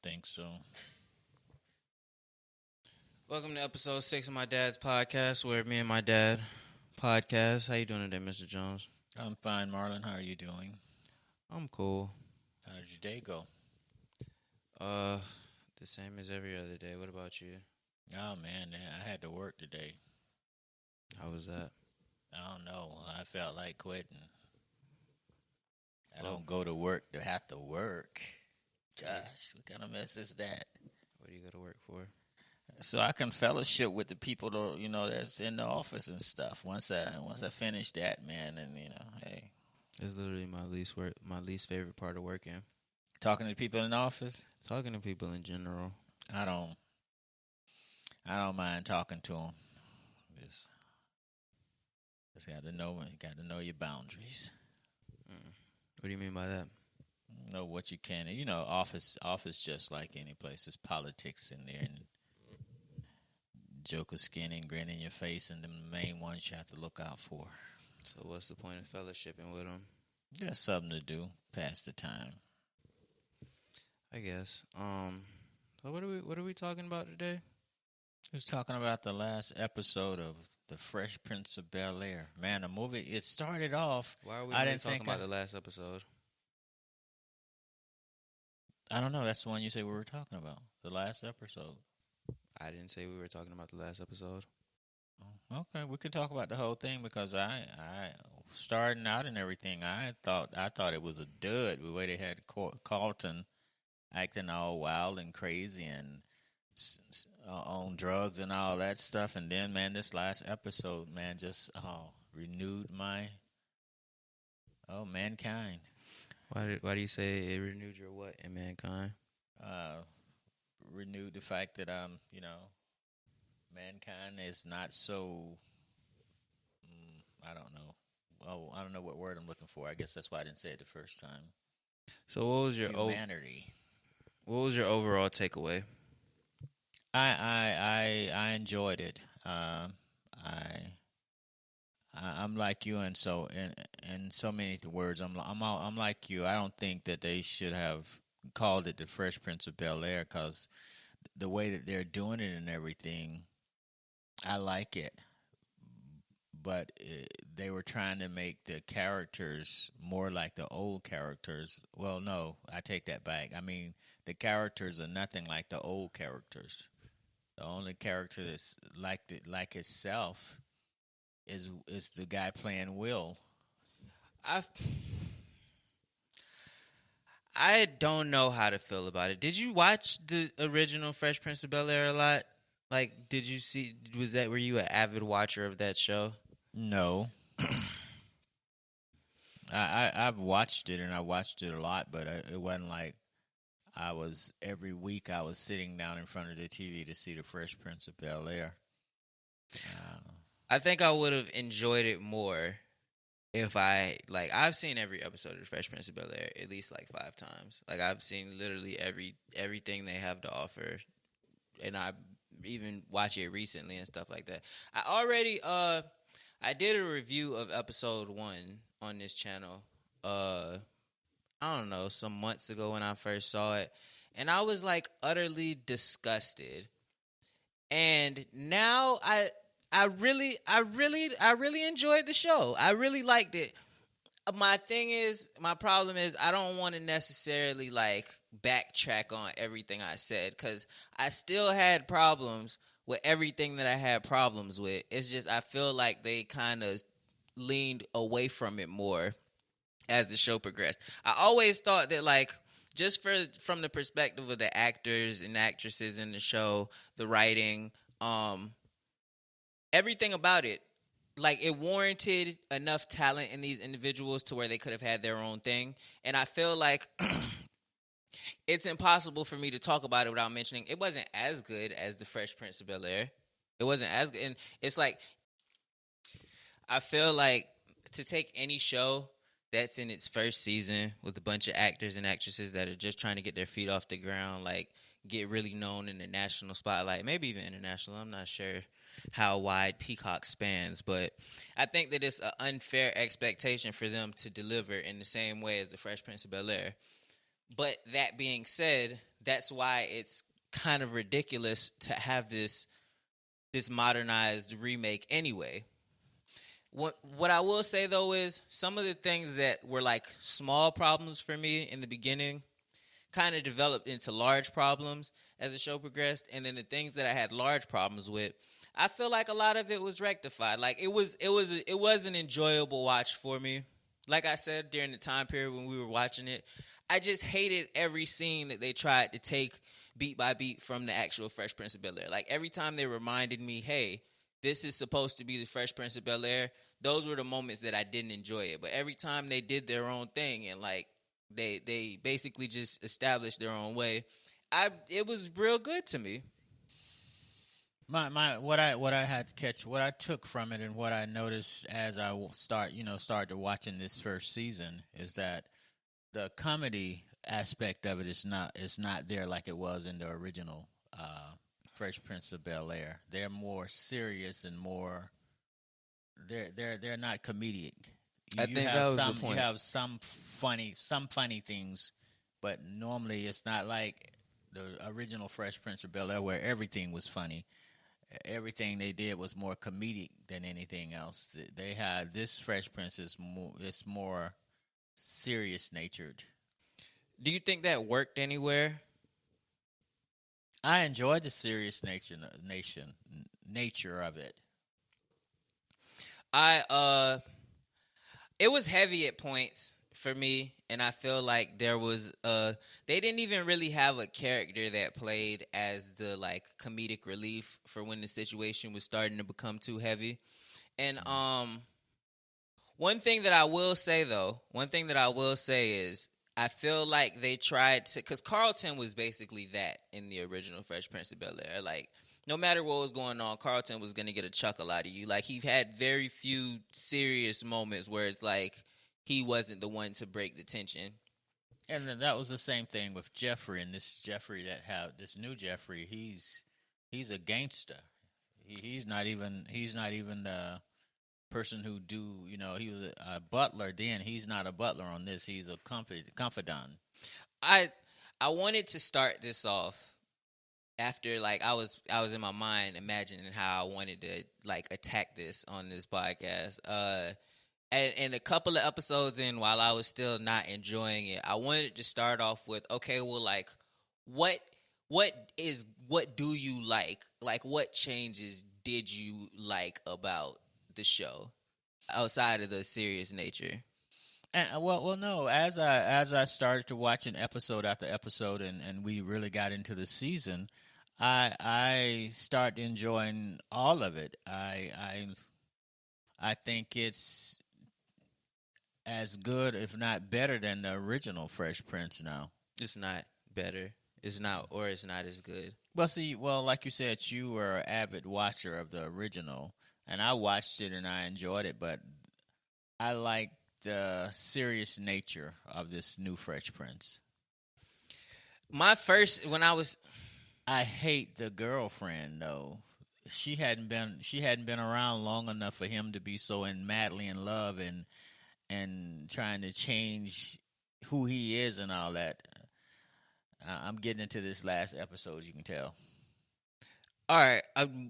think so. Welcome to episode 6 of my dad's podcast, where me and my dad podcast. How you doing today, Mr. Jones? I'm fine, Marlon. How are you doing? I'm cool. How did your day go? Uh, the same as every other day. What about you? Oh, man, I had to work today. How was that? I don't know. I felt like quitting. I Well- don't go to work to have to work. Gosh, what kind of mess is that? What do you go to work for? So I can fellowship with the people, that's in the office and stuff. Once I finish that, man, and hey, It's literally my least favorite part of working. talking to people in the office, Talking to people in general. I don't mind talking to them. Just got to know your boundaries. What do you mean by that? Know what you can. Office just like any place. There's politics in there, and joker skin and grin in your face, and the main ones you have to look out for. So what's the point of fellowshipping with them? There's something to do, pass the time. I guess. So what are we talking about today? I was talking about the last episode of The Fresh Prince of Bel-Air. Man, the movie, it started off. Why are we I really didn't talking think about the last episode? I don't know. That's the one you say we were talking about. The last episode. I didn't say we were talking about the last episode. Okay, we could talk about the whole thing because I starting out and everything. I thought it was a dud the way they had Carlton acting all wild and crazy and on drugs and all that stuff. And then, man, this last episode, man, just renewed mankind. Why do you say it renewed your what in mankind? Renewed the fact that mankind is not so. I don't know. Oh, I don't know what word I'm looking for. I guess that's why I didn't say it the first time. So what was your humanity? What was your overall takeaway? I enjoyed it. I'm like you, and so in so many words, I'm like you. I don't think that they should have called it the Fresh Prince of Bel-Air because the way that they're doing it and everything, I like it. But they were trying to make the characters more like the old characters. Well, no, I take that back. I mean, the characters are nothing like the old characters. The only character that's like itself is the guy playing Will. I don't know how to feel about it. Did you watch the original Fresh Prince of Bel-Air a lot? Like, did you see? Were you an avid watcher of that show? No. I've watched it, and I watched it a lot, but it wasn't like every week I was sitting down in front of the TV to see the Fresh Prince of Bel-Air. I think I would have enjoyed it more if I've seen every episode of the Fresh Prince of Bel-Air at least like 5 times. Like, I've seen literally everything they have to offer, and I even watch it recently and stuff like that. I did a review of episode 1 on this channel. I don't know, some months ago when I first saw it, and I was like utterly disgusted. And now I really enjoyed the show. I really liked it. My problem is I don't want to necessarily like backtrack on everything I said because I still had problems with everything that I had problems with. It's just I feel like they kind of leaned away from it more as the show progressed. I always thought that like just from the perspective of the actors and actresses in the show, the writing, everything about it, like it warranted enough talent in these individuals to where they could have had their own thing. And I feel like it's impossible for me to talk about it without mentioning it wasn't as good as the Fresh Prince of Bel-Air. It wasn't as good. And it's like, I feel like to take any show that's in its first season with a bunch of actors and actresses that are just trying to get their feet off the ground, like get really known in the national spotlight, maybe even international. I'm not sure how wide Peacock spans, but I think that it's an unfair expectation for them to deliver in the same way as the Fresh Prince of Bel-Air. But that being said, that's why it's kind of ridiculous to have this modernized remake anyway. What I will say though is some of the things that were like small problems for me in the beginning kind of developed into large problems as the show progressed, and then the things that I had large problems with, I feel like a lot of it was rectified. Like it was an enjoyable watch for me. Like I said during the time period when we were watching it, I just hated every scene that they tried to take beat by beat from the actual Fresh Prince of Bel-Air. Like every time they reminded me, hey, this is supposed to be the Fresh Prince of Bel-Air, those were the moments that I didn't enjoy it. But every time they did their own thing and like they basically just established their own way, it was real good to me. My what I had to catch, what I took from it, and what I noticed as I started watching this first season is that the comedy aspect of it is not there like it was in the original Fresh Prince of Bel Air. They're more serious and more. They're not comedic. You, I you think that have was the some you point. have some funny things, but normally it's not like the original Fresh Prince of Bel Air where everything was funny. Everything they did was more comedic than anything else. They had this Fresh Prince is more it's more serious natured. Do you think that worked anywhere? I enjoyed the serious nature of it. I it was heavy at points for me, and I feel like there was they didn't even really have a character that played as the like comedic relief for when the situation was starting to become too heavy. And Mm. one thing that I will say is I feel like they tried to, because Carlton was basically that in the original Fresh Prince of Bel Air. Like, no matter what was going on, Carlton was gonna get a chuckle out of you. Like, he had very few serious moments where it's like he wasn't the one to break the tension. And then that was the same thing with Jeffrey and this Jeffrey that have this new Jeffrey. He's a gangster. He's not even the person who do he was a butler then. He's not a butler on this. He's a confidant. I I wanted to start this off after like I was in my mind imagining how I wanted to like attack this on this podcast. And a couple of episodes in, while I was still not enjoying it, I wanted to start off with, okay, well, like, what what do you like? Like, what changes did you like about the show outside of the serious nature? And no. As I started to watch an episode after episode, and we really got into the season, I start enjoying all of it. I think it's as good, if not better, than the original Fresh Prince now. It's not better. It's not, or it's not as good. Like you said, you were an avid watcher of the original, and I watched it and I enjoyed it, but I like the serious nature of this new Fresh Prince. My first, when I was, I hate the girlfriend though. She hadn't been around long enough for him to be so madly in love and trying to change who he is and all that. I'm getting into this last episode. You can tell. all right,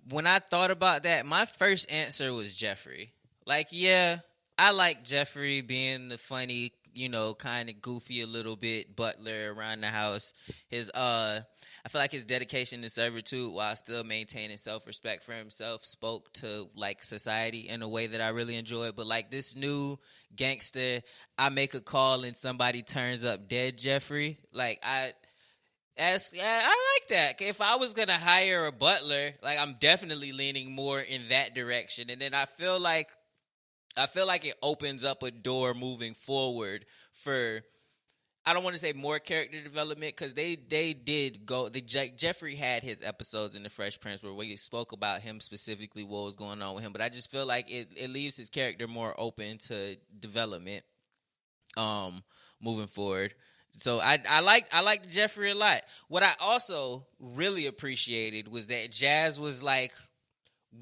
when I thought about that, my first answer was Jeffrey. Like, yeah, I like Jeffrey being the funny, kind of goofy a little bit butler around the house. I feel like his dedication to servitude while still maintaining self-respect for himself spoke to like society in a way that I really enjoyed. But like this new gangster, I make a call and somebody turns up dead, Jeffrey. Like I like that. If I was gonna hire a butler, like I'm definitely leaning more in that direction. And then I feel like it opens up a door moving forward for, I don't want to say more character development, because they did go. Jeffrey had his episodes in the Fresh Prince where we spoke about him specifically, what was going on with him. But I just feel like it leaves his character more open to development, moving forward. So I liked Jeffrey a lot. What I also really appreciated was that Jazz was like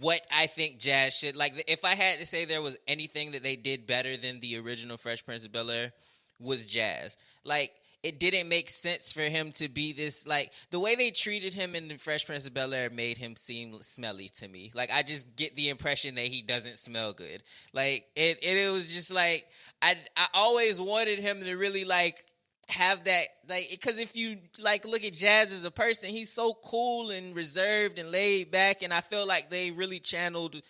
what I think Jazz should like. If I had to say there was anything that they did better than the original Fresh Prince of Bel Air, was Jazz. Like, it didn't make sense for him to be this, like, the way they treated him in the Fresh Prince of Bel-Air made him seem smelly to me. Like, I just get the impression that he doesn't smell good. Like, it was just like, I always wanted him to really, like, have that, like, because if you, like, look at Jazz as a person, he's so cool and reserved and laid back, and I feel like they really channeled,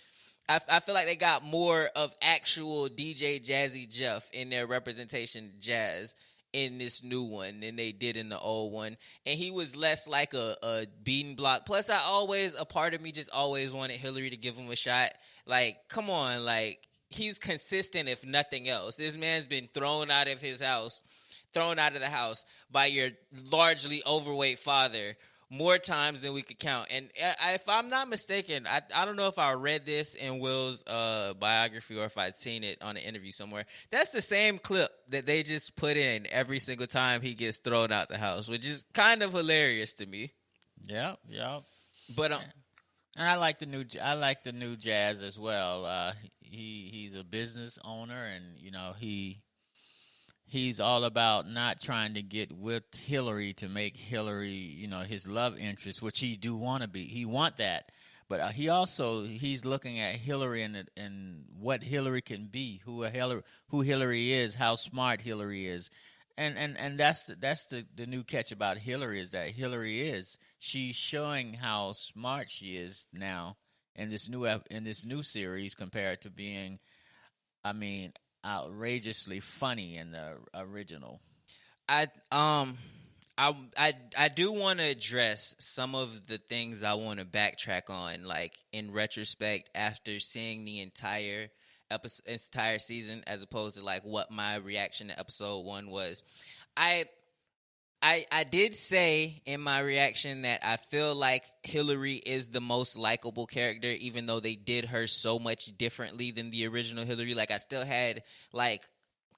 I feel like they got more of actual DJ Jazzy Jeff in their representation Jazz in this new one than they did in the old one. And he was less like a beating block. Plus, a part of me just always wanted Hillary to give him a shot. Like, come on, like, he's consistent if nothing else. This man's been thrown out of the house by your largely overweight father more times than we could count. And if I'm not mistaken, I don't know if I read this in Will's biography or if I'd seen it on an interview somewhere. That's the same clip that they just put in every single time he gets thrown out the house, which is kind of hilarious to me. Yep. But and I like the new Jazz as well. He's a business owner, and he's all about not trying to get with Hillary to make Hillary, his love interest, which he do want to be. He want that, but he's looking at Hillary and what Hillary can be, who Hillary is, how smart Hillary is, and that's the new catch about Hillary is that she's showing how smart she is now in this new series compared to being, I mean, outrageously funny in the original. I do want to address some of the things I want to backtrack on, like, in retrospect after seeing the entire season, as opposed to, like, what my reaction to episode 1 was. I did say in my reaction that I feel like Hillary is the most likable character, even though they did her so much differently than the original Hillary. Like, I still had, like,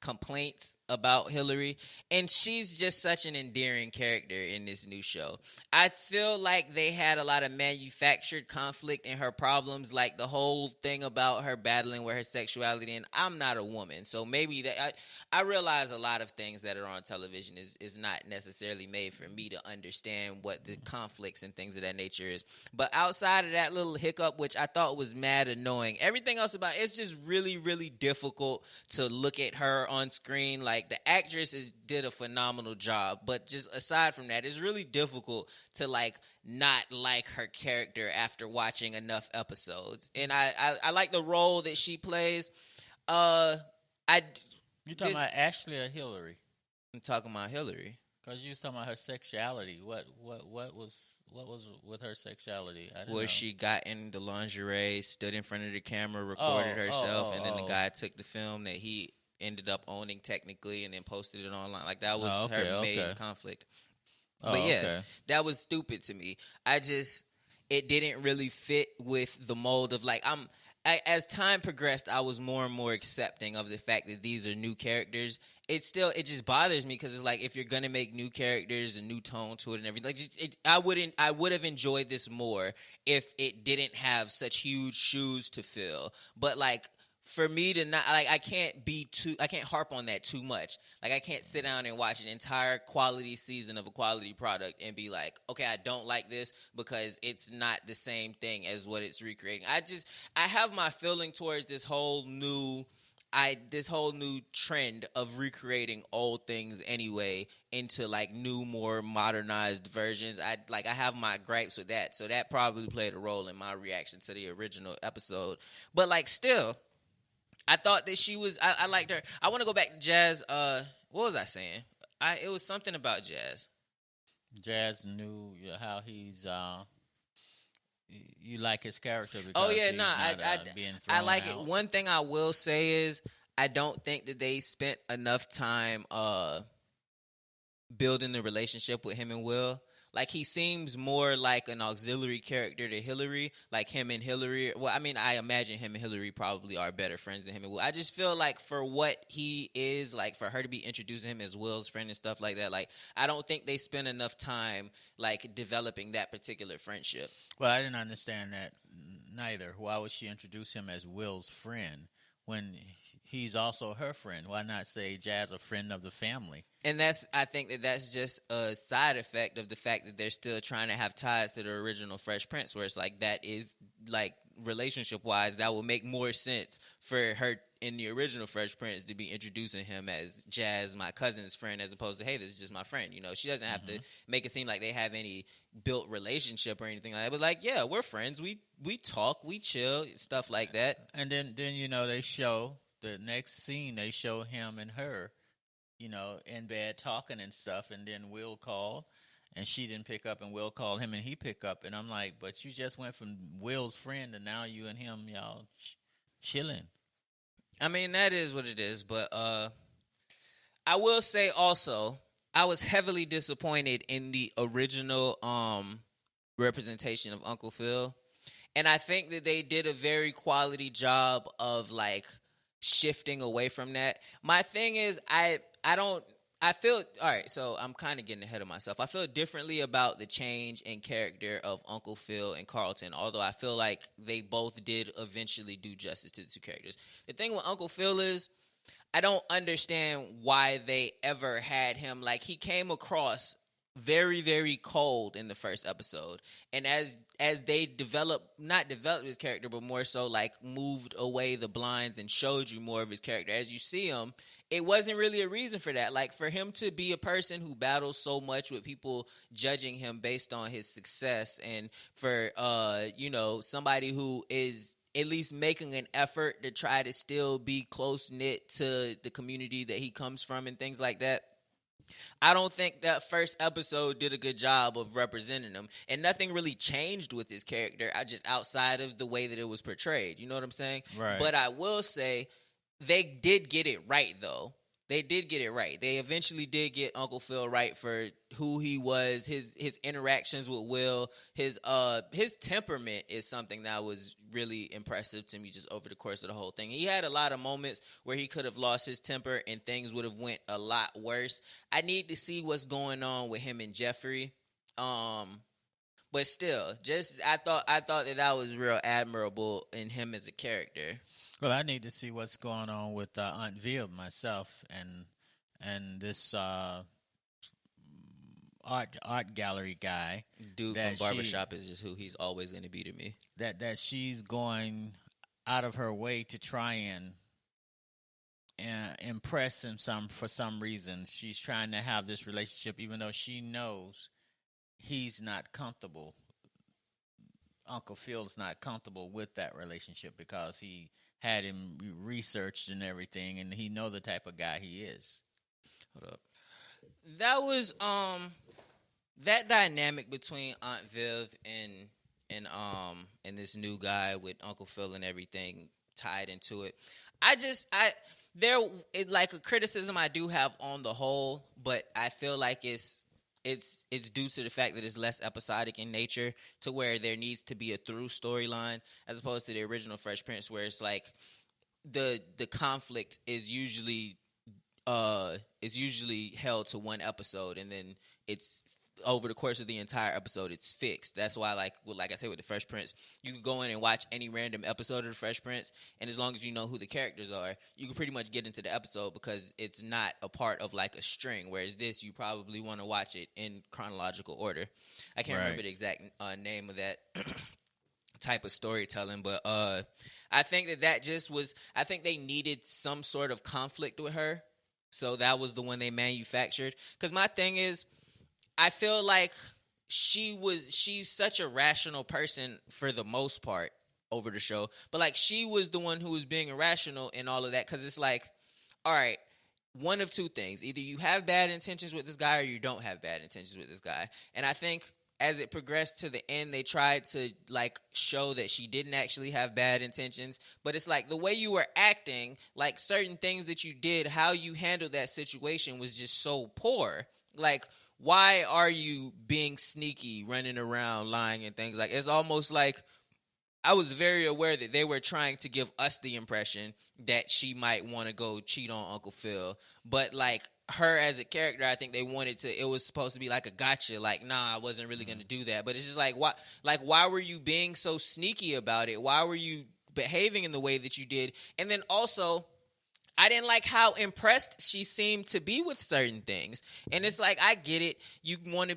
complaints about Hillary, and she's just such an endearing character in this new show. I feel like they had a lot of manufactured conflict in her problems, like the whole thing about her battling with her sexuality, and I'm not a woman, so maybe that I realize a lot of things that are on television is not necessarily made for me to understand what the conflicts and things of that nature is. But outside of that little hiccup, which I thought was mad annoying, everything else about it's just really, really difficult to look at her on screen. Like, the actress did a phenomenal job, but just aside from that, it's really difficult to, like, not like her character after watching enough episodes. And I like the role that she plays. You talking about Ashley or Hillary? I'm talking about Hillary. Because you was talking about her sexuality. What was with her sexuality? Where she got in the lingerie, stood in front of the camera, recorded herself, and then the guy took the film that he ended up owning technically and then posted it online. Like, that was her main conflict. But yeah, that was stupid to me. It didn't really fit with the mold of, like, as time progressed, I was more and more accepting of the fact that these are new characters. It just bothers me because it's like, if you're gonna make new characters, a new tone to it and everything, like, I would have enjoyed this more if it didn't have such huge shoes to fill. But, like, for me to not, like, I can't harp on that too much. Like, I can't sit down and watch an entire quality season of a quality product and be like, okay, I don't like this because it's not the same thing as what it's recreating. I have my feeling towards this whole new trend of recreating old things anyway into, like, new, more modernized versions. I have my gripes with that. So that probably played a role in my reaction to the original episode. But, like, still, I thought that she was. I liked her. I want to go back to Jazz. What was I saying? It was something about Jazz. Jazz knew how he's. You like his character because I like it. One thing I will say is I don't think that they spent enough time building the relationship with him and Will. Like, he seems more like an auxiliary character to Hillary. Like, him and Hillary. Well, I mean, I imagine him and Hillary probably are better friends than him and Will. I just feel like for what he is, like, for her to be introducing him as Will's friend and stuff like that, like, I don't think they spent enough time, like, developing that particular friendship. Well, I didn't understand that neither. Why would she introduce him as Will's friend when he's also her friend. Why not say Jazz a friend of the family? And I think that's just a side effect of the fact that they're still trying to have ties to the original Fresh Prince, where it's like that is like relationship wise, that would make more sense for her in the original Fresh Prince to be introducing him as Jazz, my cousin's friend, as opposed to, hey, this is just my friend. You know, she doesn't have to make it seem like they have any built relationship or anything like that. But like, yeah, we're friends. We talk, we chill, stuff like that. And then they show the next scene. They show him and her, in bed talking and stuff. And then Will called, and she didn't pick up, and Will called him, and he picked up. And I'm like, but you just went from Will's friend, and now you and him, y'all chilling. I mean, that is what it is. But I will say also, I was heavily disappointed in the original representation of Uncle Phil. And I think that they did a very quality job of like shifting away from that. My thing is I feel all right, so I'm kind of getting ahead of myself. I feel differently about the change in character of Uncle Phil and Carlton, although I feel like they both did eventually do justice to the two characters. The thing with Uncle Phil is I don't understand why they ever had him. Like, he came across very, very cold in the first episode, and as they not developed his character, but more so like moved away the blinds and showed you more of his character as you see him, it wasn't really a reason for that. Like, for him to be a person who battles so much with people judging him based on his success, and for somebody who is at least making an effort to try to still be close knit to the community that he comes from and things like that, I don't think that first episode did a good job of representing him, and nothing really changed with his character. Just outside of the way that it was portrayed. You know what I'm saying? Right. But I will say they did get it right, though. They did get it right. They eventually did get Uncle Phil right for who he was, his interactions with Will, his temperament is something that was really impressive to me just over the course of the whole thing. He had a lot of moments where he could have lost his temper and things would have went a lot worse. I need to see what's going on with him and Jeffrey. But still, just I thought that was real admirable in him as a character. Well, I need to see what's going on with Aunt Viv myself, and this art gallery guy. Dude from Barbershop is just who he's always going to be to me. That she's going out of her way to try and impress him for some reason. She's trying to have this relationship, even though she knows he's not comfortable. Uncle Phil's not comfortable with that relationship because he had him researched and everything, and he know the type of guy he is. Hold up. That was that dynamic between Aunt Viv and this new guy with Uncle Phil and everything tied into it. Like a criticism I do have on the whole, but I feel like it's due to the fact that it's less episodic in nature, to where there needs to be a through storyline as opposed to the original Fresh Prince, where it's like the conflict is usually held to one episode, and then it's over the course of the entire episode it's fixed. That's why, like I said with the Fresh Prince, you can go in and watch any random episode of the Fresh Prince, and as long as you know who the characters are, you can pretty much get into the episode because it's not a part of like a string. Whereas this, you probably want to watch it in chronological order. I can't remember the exact name of that type of storytelling, but I think that just was. I think they needed some sort of conflict with her, so that was the one they manufactured. Because my thing is, I feel like she's such a rational person for the most part over the show, but like she was the one who was being irrational in all of that, because it's like, all right, one of two things: either you have bad intentions with this guy or you don't have bad intentions with this guy. And I think as it progressed to the end, they tried to like show that she didn't actually have bad intentions, but it's like the way you were acting, like certain things that you did, how you handled that situation was just so poor. Like, why are you being sneaky, running around, lying, and things like? It's almost like I was very aware that they were trying to give us the impression that she might want to go cheat on Uncle Phil. But, like, her as a character, I think they wanted to, it was supposed to be like a gotcha. Like, nah, I wasn't really going to do that. But it's just like, why were you being so sneaky about it? Why were you behaving in the way that you did? And then also, I didn't like how impressed she seemed to be with certain things. And it's like, I get it. You're going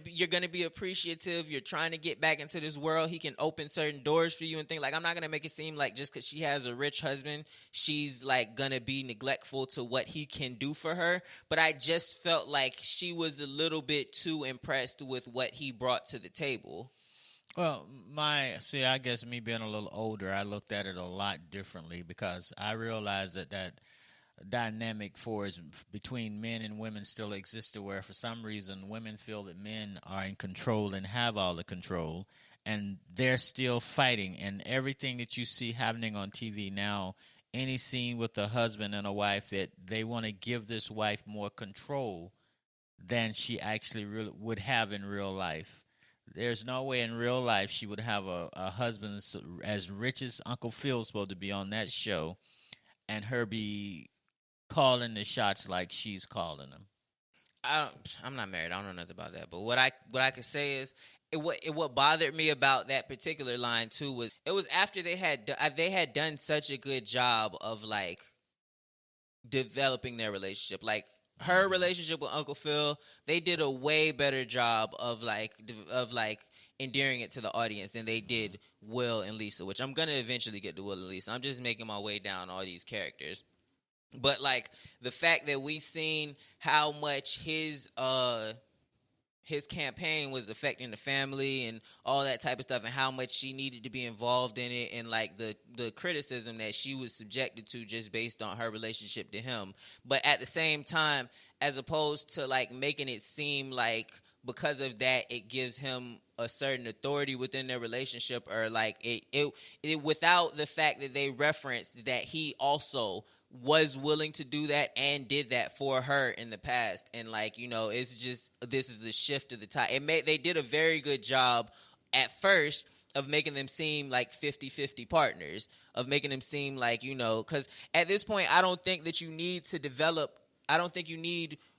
to be appreciative. You're trying to get back into this world. He can open certain doors for you and things. Like, I'm not going to make it seem like just because she has a rich husband, she's like going to be neglectful to what he can do for her. But I just felt like she was a little bit too impressed with what he brought to the table. Well, I guess me being a little older, I looked at it a lot differently because I realized that dynamic force between men and women still existed, where for some reason women feel that men are in control and have all the control, and they're still fighting. And everything that you see happening on TV now, any scene with a husband and a wife, that they want to give this wife more control than she actually would have in real life. There's no way in real life she would have a husband as rich as Uncle Phil's supposed to be on that show, and her be calling the shots like she's calling them. I'm not married. I don't know nothing about that. But what I could say is, what bothered me about that particular line too was it was after they had done such a good job of like developing their relationship. Like, her relationship with Uncle Phil, they did a way better job of endearing it to the audience than they did Will and Lisa, which I'm gonna eventually get to Will and Lisa. I'm just making my way down all these characters. But like the fact that we seen how much his campaign was affecting the family and all that type of stuff, and how much she needed to be involved in it, and like the criticism that she was subjected to just based on her relationship to him. But at the same time, as opposed to like making it seem like because of that it gives him a certain authority within their relationship, or like it without the fact that they referenced that he also was willing to do that and did that for her in the past. And like, it's just, this is a shift of the tide. They did a very good job at first of making them seem like 50-50 partners, of making them seem like, because at this point, I don't think you need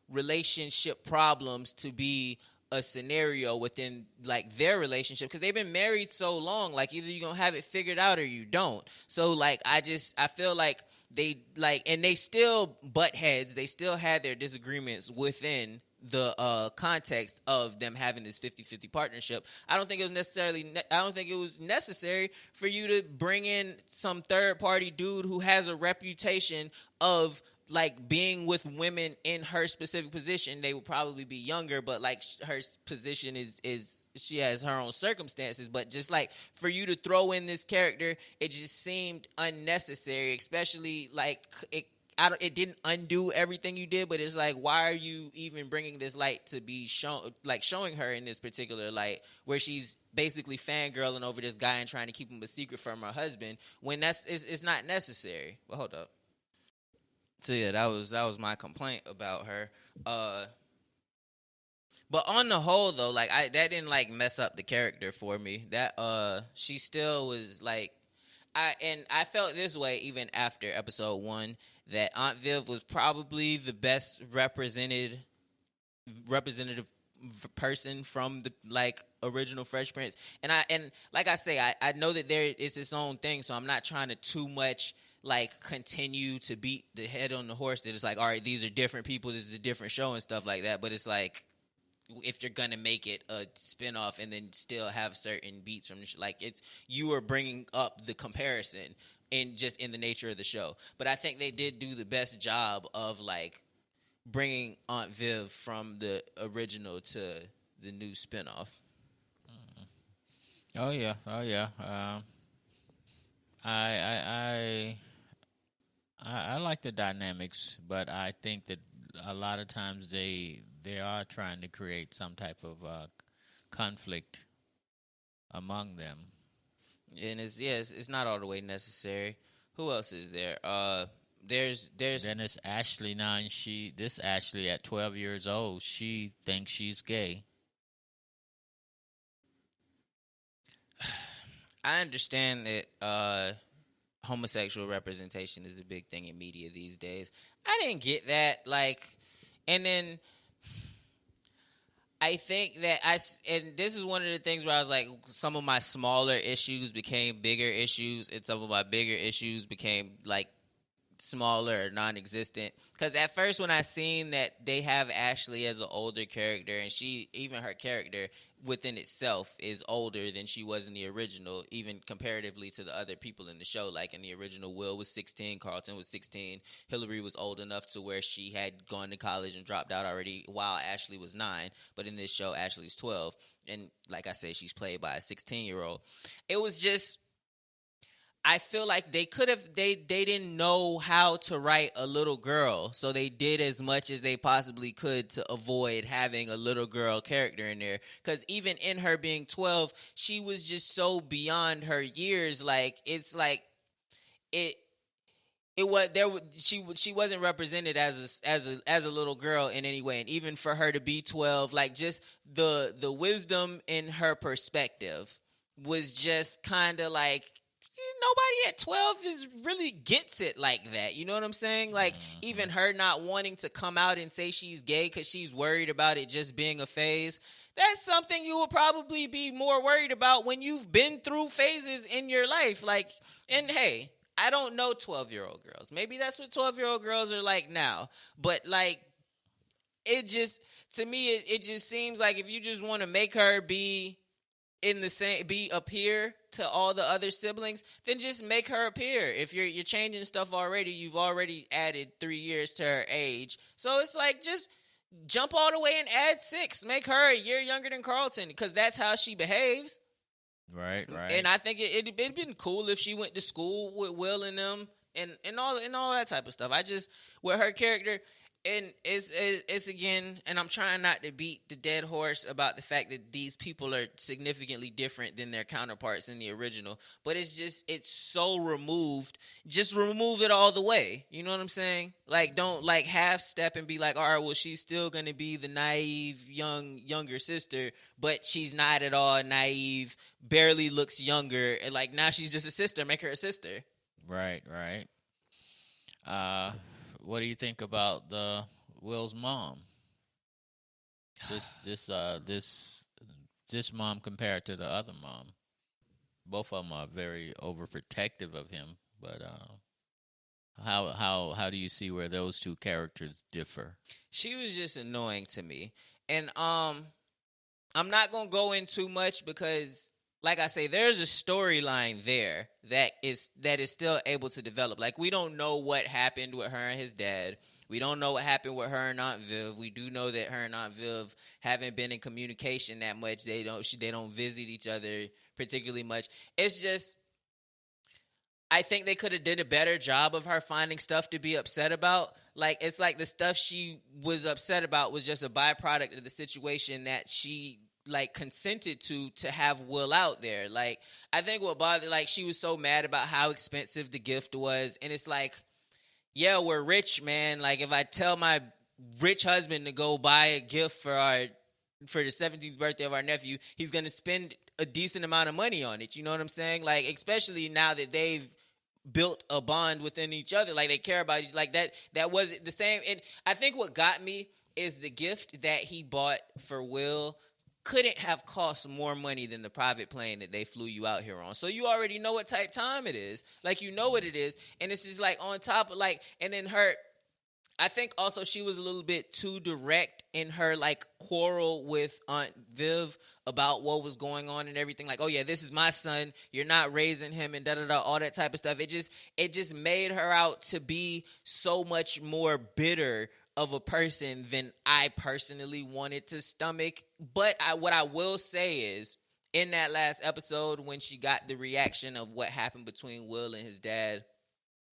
relationship problems to be a scenario within like their relationship, because they've been married so long. Like, either you're gonna have it figured out or you don't. So like, I feel like they like, and they still butt heads, they still had their disagreements within the context of them having this 50-50 partnership. I don't think it was necessary for you to bring in some third party dude who has a reputation of like being with women in her specific position. They would probably be younger, but like her position is she has her own circumstances. But just like for you to throw in this character, it just seemed unnecessary. Especially like it didn't undo everything you did, but it's like, why are you even bringing this light to be shown, like showing her in this particular light where she's basically fangirling over this guy and trying to keep him a secret from her husband, when it's not necessary. Well, hold up. So yeah, that was my complaint about her. But on the whole though, like that didn't like mess up the character for me. That she still was like, I felt this way even after episode 1, that Aunt Viv was probably the best representative person from the like original Fresh Prince. And like I say, I know that it's its own thing, so I'm not trying to too much like continue to beat the head on the horse that it's like, all right, these are different people, this is a different show and stuff like that. But it's like, if you're gonna make it a spinoff and then still have certain beats from the show, like you are bringing up the comparison in the nature of the show. But I think they did do the best job of like bringing Aunt Viv from the original to the new spinoff. Oh yeah. I like the dynamics, but I think that a lot of times they are trying to create some type of conflict among them. And it's not all the way necessary. Who else is there? There's Then it's Ashley now, and this Ashley at 12 years old, she thinks she's gay. I understand that homosexual representation is a big thing in media these days. I didn't get that, like, and then I think that and this is one of the things where I was like, some of my smaller issues became bigger issues, and some of my bigger issues became like smaller or non-existent. Because at first when I seen that they have Ashley as an older character, and she, even her character within itself is older than she was in the original, even comparatively to the other people in the show. Like in the original, Will was 16, Carlton was 16, Hillary was old enough to where she had gone to college and dropped out already, while Ashley was 9. But in this show, Ashley's 12, and like I said, she's played by a 16-year-old. It was just, I feel like they could have, they didn't know how to write a little girl, so they did as much as they possibly could to avoid having a little girl character in there. Because even in her being 12, she was just so beyond her years. Like, it's like it it was there. She wasn't represented as a little girl in any way, and even for her to be 12, like, just the wisdom in her perspective was just kind of like, nobody at 12 is really gets it like that. You know what I'm saying? Like, even her not wanting to come out and say she's gay because she's worried about it just being a phase. That's something you will probably be more worried about when you've been through phases in your life. Like, and hey, I don't know 12-year-old girls. Maybe that's what 12-year-old girls are like now. But, like, it just, to me, it just seems like if you just want to make her be in the same, be a peer to all the other siblings, then just make her a peer. If you're changing stuff already, you've already added 3 years to her age. So it's like, just jump all the way and add 6. Make her a year younger than Carlton, because that's how she behaves. Right. And I think it'd been cool if she went to school with Will and them, and all that type of stuff. I just, with her character, and it's again, and I'm trying not to beat the dead horse about the fact that these people are significantly different than their counterparts in the original, but it's just, it's so removed. Just remove it all the way. You know what I'm saying? Like, don't, like, half step and be like, all right, well, she's still gonna be the naive younger sister, but she's not at all naive, barely looks younger, and like, now she's just a sister. Make her a sister. Right. What do you think about the Will's mom? This mom compared to the other mom. Both of them are very overprotective of him. But how do you see where those two characters differ? She was just annoying to me, and I'm not gonna go in too much because, like I say, there's a storyline there that is still able to develop. Like, we don't know what happened with her and his dad. We don't know what happened with her and Aunt Viv. We do know that her and Aunt Viv haven't been in communication that much. They don't visit each other particularly much. It's just, I think they could have did a better job of her finding stuff to be upset about. Like, it's like the stuff she was upset about was just a byproduct of the situation that she, like, consented to have Will out there. Like, I think what bothered, like, she was so mad about how expensive the gift was, and it's like, yeah, we're rich, man. Like, if I tell my rich husband to go buy a gift for the 17th birthday of our nephew, he's gonna spend a decent amount of money on it. You know what I'm saying? Like, especially now that they've built a bond within each other, like, they care about each, like, that was the same. And I think what got me is the gift that he bought for Will couldn't have cost more money than the private plane that they flew you out here on. So you already know what type time it is. Like, you know what it is. And it's just like, on top of, like, and then her, I think also she was a little bit too direct in her, like, quarrel with Aunt Viv about what was going on and everything. Like, oh yeah, this is my son, you're not raising him, and da-da-da, all that type of stuff. It just made her out to be so much more bitter of a person than I personally wanted to stomach. But what I will say is, in that last episode, when she got the reaction of what happened between Will and his dad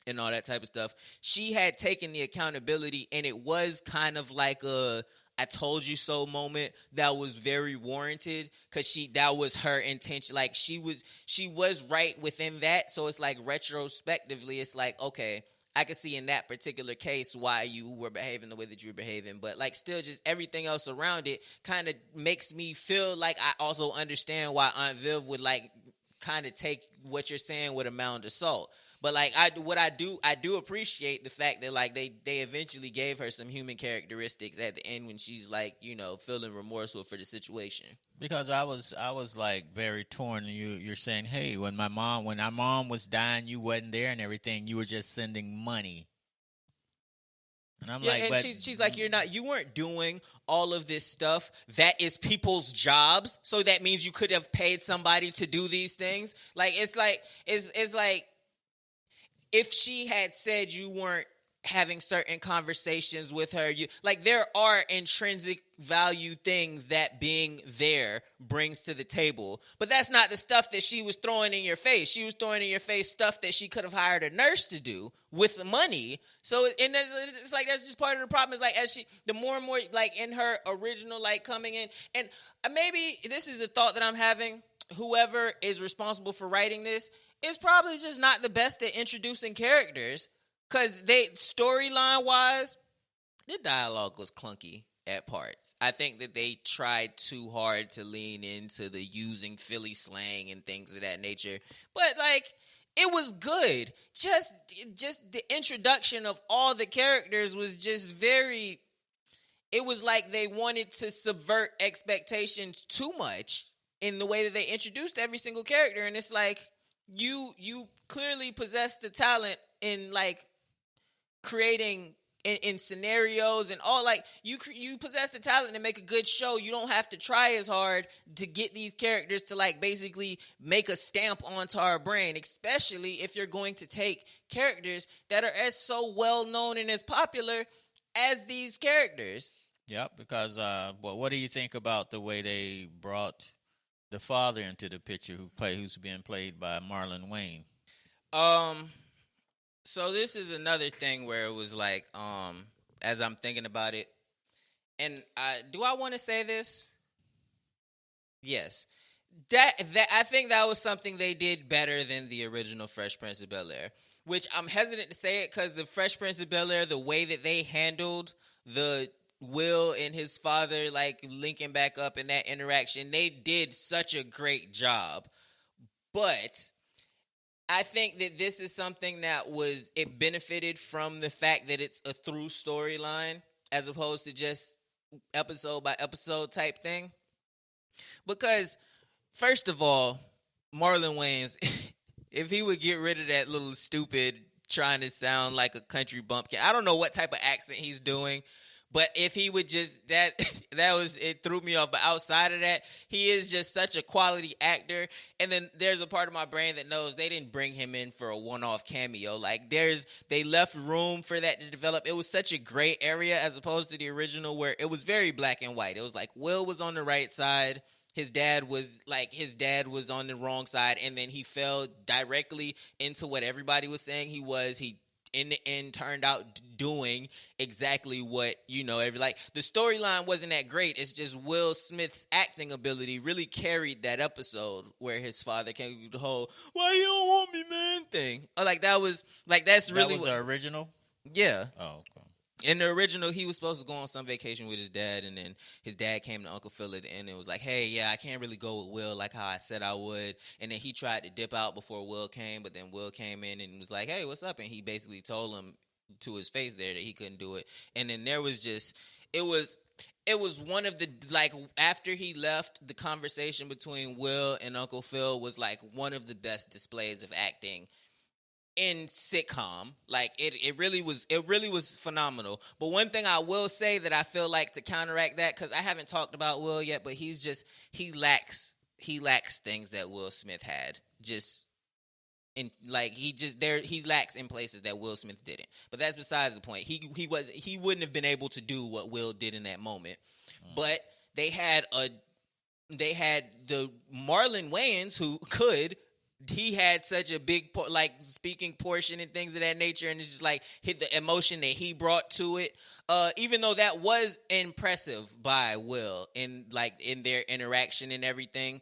and all that type of stuff, she had taken the accountability, and it was kind of like a I told you so moment that was very warranted, because that was her intention. Like, she was right within that. So it's like, retrospectively, it's like, okay, I can see in that particular case why you were behaving the way that you were behaving. But, like, still, just everything else around it kind of makes me feel like I also understand why Aunt Viv would, like, kind of take what you're saying with a mound of salt. But, like, I do appreciate the fact that, like, they eventually gave her some human characteristics at the end when she's, like, you know, feeling remorseful for the situation. Because I was like very torn. You're saying, hey, when our mom was dying, you wasn't there and everything. You were just sending money. And I'm Yeah, like, and but she's like, you weren't doing all of this stuff that is people's jobs, so that means you could have paid somebody to do these things. Like it's like if she had said you weren't having certain conversations with her, you like there are intrinsic value things that being there brings to the table, but that's not the stuff that she was throwing in your face. She was throwing in your face stuff that she could have hired a nurse to do with the money. So and it's like that's just part of the problem. Is like as she the more and more like in her original like coming in, and maybe this is the thought that I'm having. Whoever is responsible for writing this is probably just not the best at introducing characters, because they storyline wise, the dialogue was clunky at parts. I think that they tried too hard to lean into the using Philly slang and things of that nature. But like it was good. Just the introduction of all the characters was just very, it was like they wanted to subvert expectations too much in the way that they introduced every single character. And it's like you clearly possess the talent in like creating in scenarios and all, like you possess the talent to make a good show. You don't have to try as hard to get these characters to like basically make a stamp onto our brain, especially if you're going to take characters that are as so well known and as popular as these characters. yep. Because what do you think about the way they brought the father into the picture, who's being played by Marlon Wayne? Um so this is another thing where it was like as I'm thinking about it, and I want to say this? Yes. That I think that was something they did better than the original Fresh Prince of Bel-Air, which I'm hesitant to say it because the Fresh Prince of Bel-Air, the way that they handled the Will and his father like linking back up in that interaction, they did such a great job. But I think that this is something that it benefited from the fact that it's a through storyline as opposed to just episode by episode type thing. Because first of all, Marlon Wayans, if he would get rid of that little stupid trying to sound like a country bumpkin, I don't know what type of accent he's doing, but if he would just it threw me off. But outside of that, he is just such a quality actor. And then there's a part of my brain that knows they didn't bring him in for a one-off cameo. Like they left room for that to develop. It was such a gray area as opposed to the original where it was very black and white. It was like Will was on the right side. His dad was on the wrong side, and then he fell directly into what everybody was saying he was. He in the end turned out doing exactly what like the storyline wasn't that great. It's just Will Smith's acting ability really carried that episode where his father came with the whole "why you don't want me, man" thing. Like that was like that's really that was the original. Yeah. Oh, okay. In the original, he was supposed to go on some vacation with his dad, and then his dad came to Uncle Phil at the end and was like, hey, yeah, I can't really go with Will like how I said I would. And then he tried to dip out before Will came, but then Will came in and was like, hey, what's up? And he basically told him to his face there that he couldn't do it. And then there was just, it was one of the, like, after he left, the conversation between Will and Uncle Phil was like one of the best displays of acting in sitcom. Like it really was phenomenal. But one thing I will say that I feel like to counteract that, because I haven't talked about Will yet, but he lacks things that Will Smith had. Just in like he lacks in places that Will Smith didn't. But that's besides the point. He wouldn't have been able to do what Will did in that moment. But they had the Marlon Wayans who could. He had such a big like speaking portion and things of that nature, and it's just like hit the emotion that he brought to it. Even though that was impressive by Will in their interaction and everything.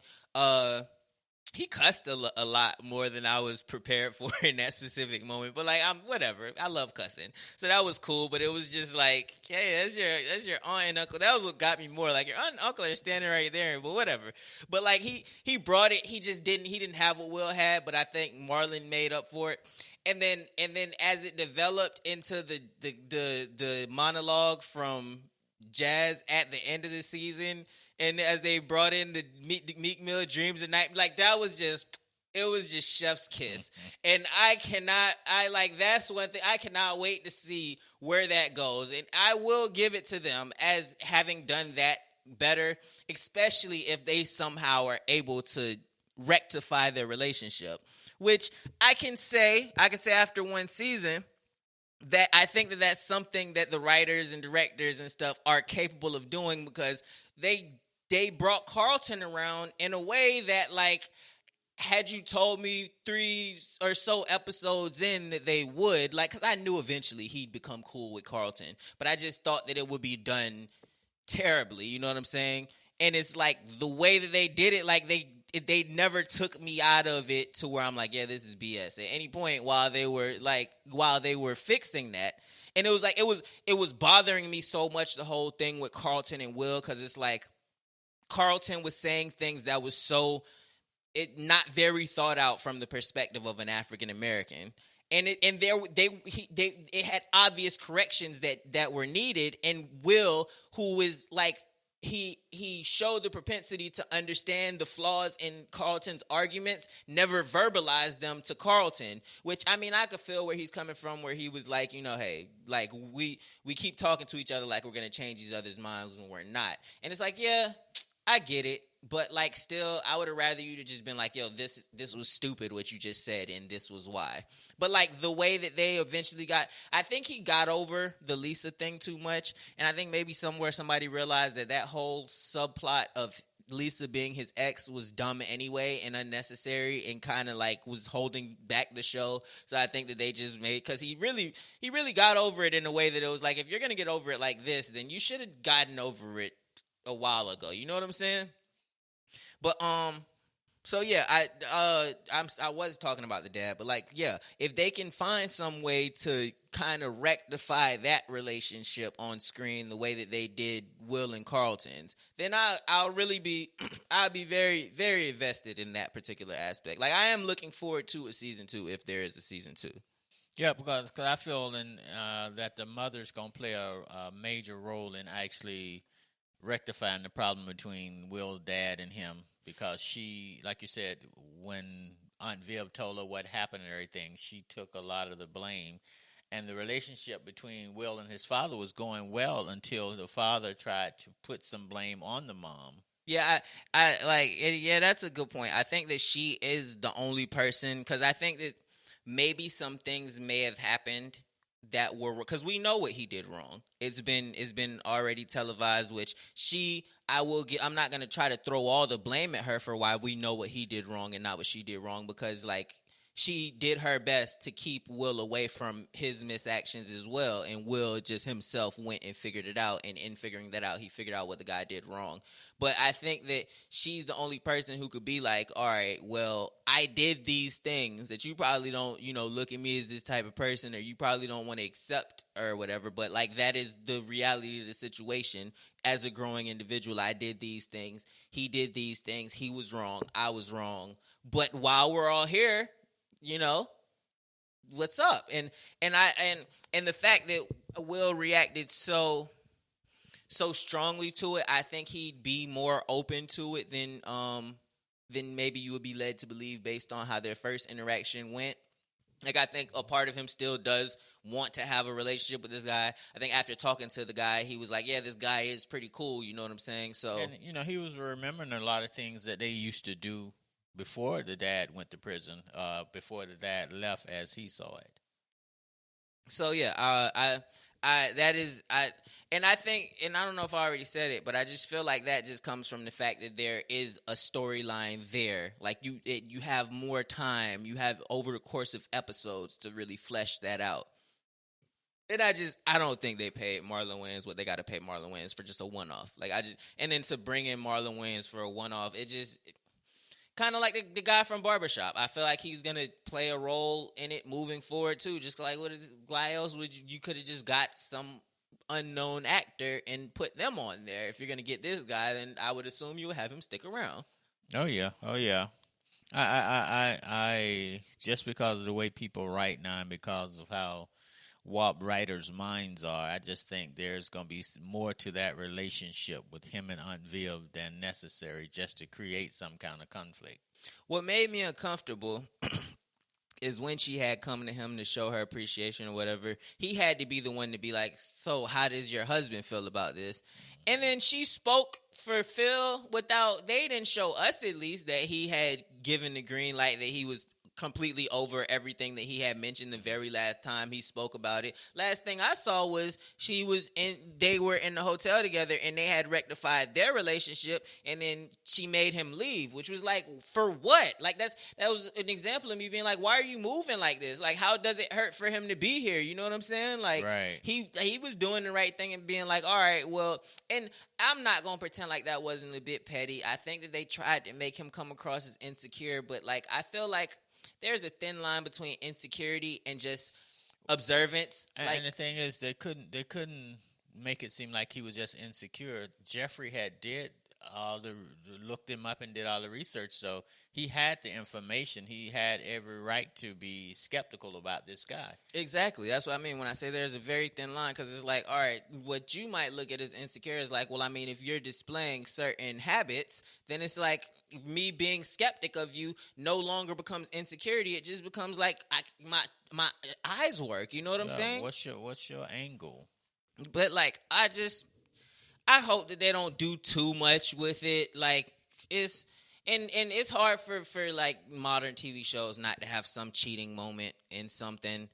He cussed a lot more than I was prepared for in that specific moment. But like, I'm whatever. I love cussing, so that was cool. But it was just like, hey, that's your aunt and uncle. That was what got me more. Like your aunt and uncle are standing right there. But whatever. But like he brought it. He didn't have what Will had. But I think Marlon made up for it. And then as it developed into the monologue from Jazz at the end of the season. And as they brought in the Meek Mill Dreams at Night, like that was just, it was just chef's kiss. And that's one thing, I cannot wait to see where that goes. And I will give it to them as having done that better, especially if they somehow are able to rectify their relationship, which I can say after one season that I think that that's something that the writers and directors and stuff are capable of doing, because they brought Carlton around in a way that, like, had you told me 3 or so episodes in that they would, like, because I knew eventually he'd become cool with Carlton, but I just thought that it would be done terribly, you know what I'm saying? And it's like the way that they did it, like they never took me out of it to where I'm like, yeah, this is BS at any point while they were fixing that. And it was like it was bothering me so much, the whole thing with Carlton and Will, because it's like Carlton was saying things that was so not very thought out from the perspective of an African American, and it had obvious corrections that were needed. And Will, who is like, he showed the propensity to understand the flaws in Carlton's arguments, never verbalized them to Carlton, which, I mean, I could feel where he's coming from, where he was like, you know, hey, like, we keep talking to each other like we're gonna change each other's minds when we're not. And it's like, yeah, I get it, but, like, still, I would have rather you to just been like, yo, this was stupid what you just said, and this was why. But, like, the way that they eventually I think he got over the Lisa thing too much, and I think maybe somewhere somebody realized that whole subplot of Lisa being his ex was dumb anyway and unnecessary, and kind of, like, was holding back the show. So I think that they just made, because he really got over it in a way that it was like, if you're gonna get over it like this, then you should have gotten over it a while ago. You know what I'm saying? But so yeah, I was talking about the dad, but, like, yeah, if they can find some way to kind of rectify that relationship on screen the way that they did Will and Carlton's, then I'll really be I'll be very, very invested in that particular aspect. Like, I am looking forward to a season 2 if there is a season 2. Yeah, because I feel that the mother's gonna play a major role in actually rectifying the problem between Will's dad and him, because she, like you said, when Aunt Viv told her what happened and everything, she took a lot of the blame. And the relationship between Will and his father was going well until the father tried to put some blame on the mom. Yeah, I like it, yeah, that's a good point. I think that she is the only person, because I think that maybe some things may have happened that were, because we know what he did wrong. It's been already televised, which I'm not gonna try to throw all the blame at her for why we know what he did wrong and not what she did wrong, because, like, she did her best to keep Will away from his misactions as well, and Will just himself went and figured it out, and in figuring that out, he figured out what the guy did wrong. But I think that she's the only person who could be like, all right, well, I did these things that you probably don't, look at me as this type of person, or you probably don't want to accept or whatever, but, like, that is the reality of the situation. As a growing individual, I did these things, he did these things, he was wrong, I was wrong. But while we're all here, what's up? And the fact that Will reacted so strongly to it, I think he'd be more open to it than maybe you would be led to believe based on how their first interaction went. Like, I think a part of him still does want to have a relationship with this guy. I think after talking to the guy, he was like, yeah, this guy is pretty cool, you know what I'm saying? So, And he was remembering a lot of things that they used to do before the dad went to prison, before the dad left, as he saw it. So yeah, I think, and I don't know if I already said it, but I just feel like that just comes from the fact that there is a storyline there. Like, you have more time, you have over the course of episodes to really flesh that out. And I don't think they paid Marlon Wayans what they got to pay Marlon Wayans for just a one-off. Like, and then to bring in Marlon Wayans for a one-off, kind of like the guy from Barbershop. I feel like he's gonna play a role in it moving forward too. Just like, why else would you could have just got some unknown actor and put them on there? If you're gonna get this guy, then I would assume you would have him stick around. Oh yeah, oh yeah. I just because of the way people write now, and because of how warped writers' minds are, I just think there's going to be more to that relationship with him and Aunt Viv than necessary just to create some kind of conflict. What made me uncomfortable is when she had come to him to show her appreciation or whatever. He had to be the one to be like, so how does your husband feel about this? And then she spoke for Phil without, they didn't show us at least that he had given the green light, that he was completely over everything that he had mentioned the very last time he spoke about it. Last thing I saw was they were in the hotel together and they had rectified their relationship, and then she made him leave, which was like, for what? Like that was an example of me being like, why are you moving like this? Like, how does it hurt for him to be here? You know what I'm saying? Like, Right. he was doing the right thing and being like, all right, well, and I'm not going to pretend like that wasn't a bit petty. I think that they tried to make him come across as insecure, but like, I feel like there's a thin line between insecurity and just observance. And the thing is, they couldn't make it seem like he was just insecure. Jeffrey had did all the looked him up and did all the research, so he had the information. He had every right to be skeptical about this guy. Exactly. That's what I mean when I say there's a very thin line, because it's like, all right, what you might look at as insecure is like, well, I mean, if you're displaying certain habits, then it's like me being skeptic of you no longer becomes insecurity. It just becomes like my eyes work. You know what I'm saying? What's your angle? But like, I hope that they don't do too much with it. Like, it's and it's hard for like modern TV shows not to have some cheating moment in something.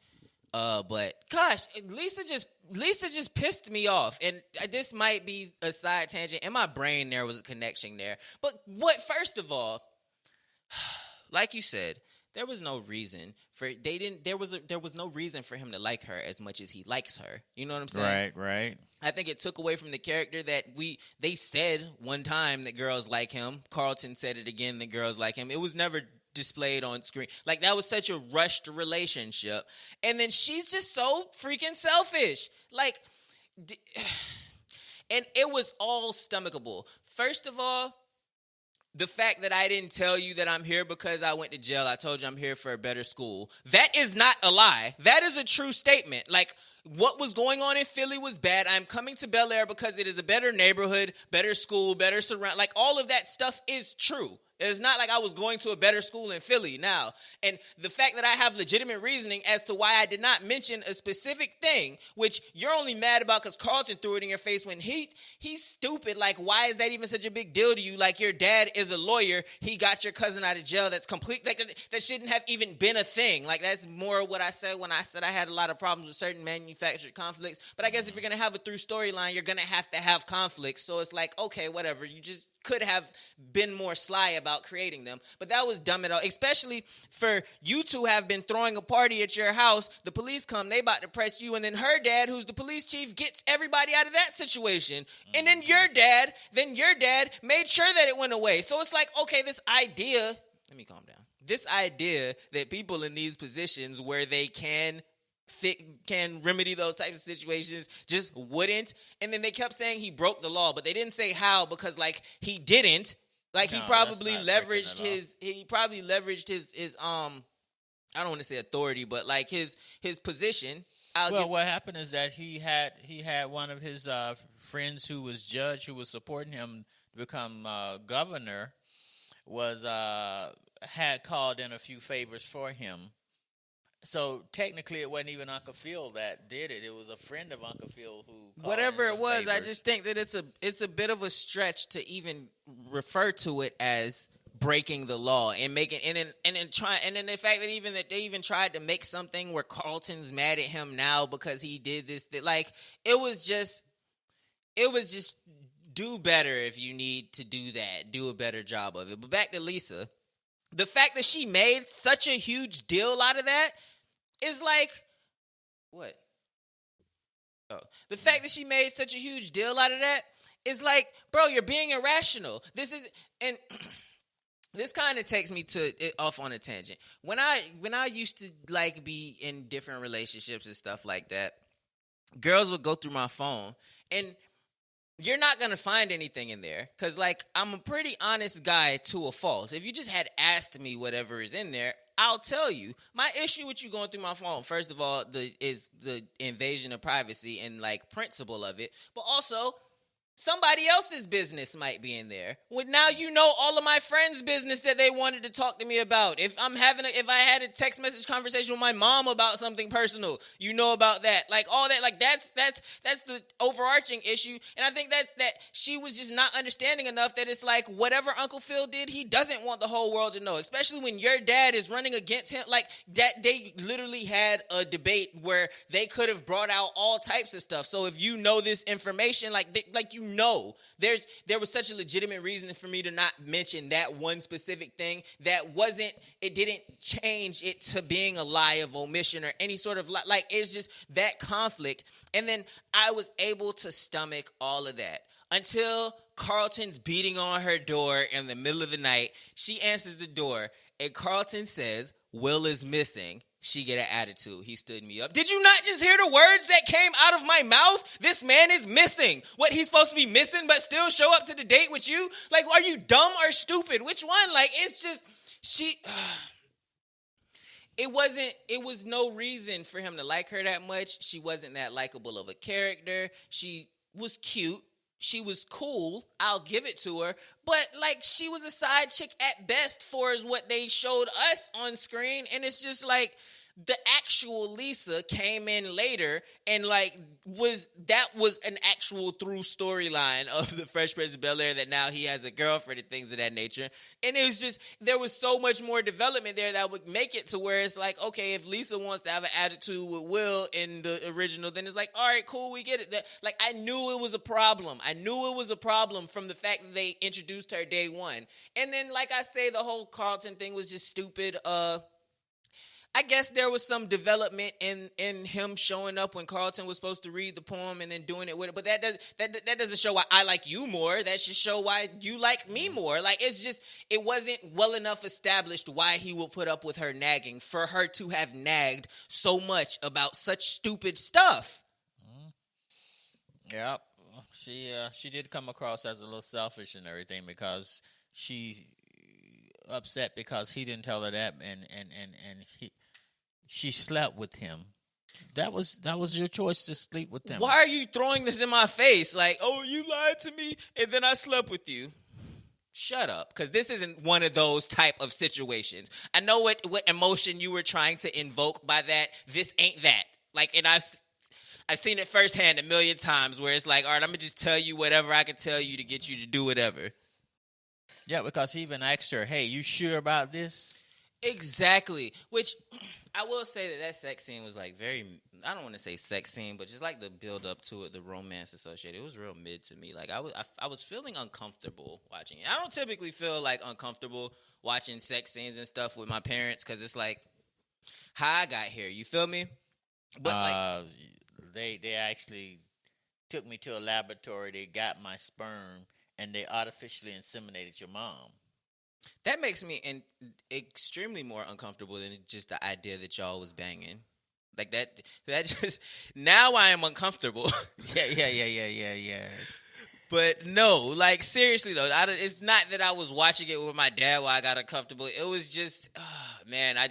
But gosh, Lisa just pissed me off, and this might be a side tangent. In my brain, there was a connection there. But first of all, like you said, there was no reason there was no reason for him to like her as much as he likes her. You know what I'm saying? Right. I think it took away from the character that they said one time that girls like him. Carlton said it again that girls like him. It was never displayed on screen. Like, that was such a rushed relationship. And then she's just so freaking selfish. Like, and it was all stomachable. First of all, the fact that I didn't tell you that I'm here because I went to jail. I told you I'm here for a better school. That is not a lie. That is a true statement. Like, what was going on in Philly was bad. I'm coming to Bel-Air because it is a better neighborhood, better school, better surround. Like, all of that stuff is true. It's not like I was going to a better school in Philly now. And the fact that I have legitimate reasoning as to why I did not mention a specific thing, which you're only mad about because Carlton threw it in your face when he's stupid. Like, why is that even such a big deal to you? Like, your dad is a lawyer. He got your cousin out of jail. That's complete. Like, that shouldn't have even been a thing. Like, that's more what I said when I said I had a lot of problems with certain manufactured conflicts. But I guess if you're going to have a through storyline, you're going to have conflicts. So it's like, okay, whatever. You just could have been more sly about creating them. But that was dumb at all, especially for you to have been throwing a party at your house. The police come, they about to press you, and then her dad, who's the police chief, gets everybody out of that situation. And then your dad made sure that it went away. So it's like, okay, this idea, let me calm down. This idea that people in these positions where they can remedy those types of situations just wouldn't. And then they kept saying he broke the law, but they didn't say how, because like he didn't. Like, he probably leveraged his I don't want to say authority, but like his position. What happened is that he had one of his friends who was judge, who was supporting him to become governor, had called in a few favors for him. So technically, it wasn't even Uncle Phil that did it. It was a friend of Uncle Phil who. Whatever it was, favors. I just think that it's a bit of a stretch to even refer to it as breaking the law and making and then the fact that they even tried to make something where Carlton's mad at him now because he did this. Like, it was just do better if you need to do that. Do a better job of it. But back to Lisa. The fact that she made such a huge deal out of that is like, what? Oh, the fact that she made such a huge deal out of that is like, bro, you're being irrational. This kind of takes me off on a tangent. When I used to like be in different relationships and stuff like that, girls would go through my phone and you're not going to find anything in there because, like, I'm a pretty honest guy to a fault. If you just had asked me whatever is in there, I'll tell you. My issue with you going through my phone, first of all, is the invasion of privacy and, like, principle of it. But also, somebody else's business might be in there. Well, now you know all of my friends' business that they wanted to talk to me about. If I had a text message conversation with my mom about something personal, you know about that. Like all that, like that's the overarching issue. And I think that she was just not understanding enough that it's like whatever Uncle Phil did, he doesn't want the whole world to know. Especially when your dad is running against him. Like that, they literally had a debate where they could have brought out all types of stuff. So if you know this information, there was such a legitimate reason for me to not mention that one specific thing it didn't change it to being a lie of omission or any sort of like it's just that conflict. And then I was able to stomach all of that until Carlton's beating on her door in the middle of the night. She answers the door and Carlton says, "Will is missing." She get an attitude. He stood me up. Did you not just hear the words that came out of my mouth? This man is missing. What, he's supposed to be missing but still show up to the date with you? Like, are you dumb or stupid? Which one? Like, it's just, it was no reason for him to like her that much. She wasn't that likable of a character. She was cute. She was cool. I'll give it to her. But, like, she was a side chick at best for is what they showed us on screen. And it's just like the actual Lisa came in later and, like, was an actual through storyline of the Fresh Prince of Bel-Air that now he has a girlfriend and things of that nature. And it was just, there was so much more development there that would make it to where it's like, okay, if Lisa wants to have an attitude with Will in the original, then it's like, all right, cool, we get it. That, like, I knew it was a problem. I knew it was a problem from the fact that they introduced her day one. And then, like I say, the whole Carlton thing was just stupid. I guess there was some development in him showing up when Carlton was supposed to read the poem and then doing it with it. But that doesn't show why I like you more. That should show why you like me more. Like, it's just, it wasn't well enough established why he will put up with her nagging for her to have nagged so much about such stupid stuff. Yep. She did come across as a little selfish and everything because she upset because he didn't tell her that and she slept with him. That was your choice to sleep with them. Why are you throwing this in my face? Like, oh, you lied to me and then I slept with you. Shut up, because this isn't one of those type of situations. I know what emotion you were trying to invoke by that. This ain't that. Like, and I've seen it firsthand a million times where it's like, all right, I'm going to just tell you whatever I can tell you to get you to do whatever. Yeah, because he even asked her, hey, you sure about this? Exactly. Which I will say that sex scene was like very, I don't want to say sex scene, but just like the build up to it, the romance associated, it was real mid to me. Like I was feeling uncomfortable watching it. I don't typically feel like uncomfortable watching sex scenes and stuff with my parents because it's like how I got here. You feel me? But they actually took me to a laboratory. They got my sperm and they artificially inseminated your mom. That makes me extremely more uncomfortable than just the idea that y'all was banging. Like that just, now I am uncomfortable. Yeah. But no, like seriously though, it's not that I was watching it with my dad while I got uncomfortable. It was just, man, I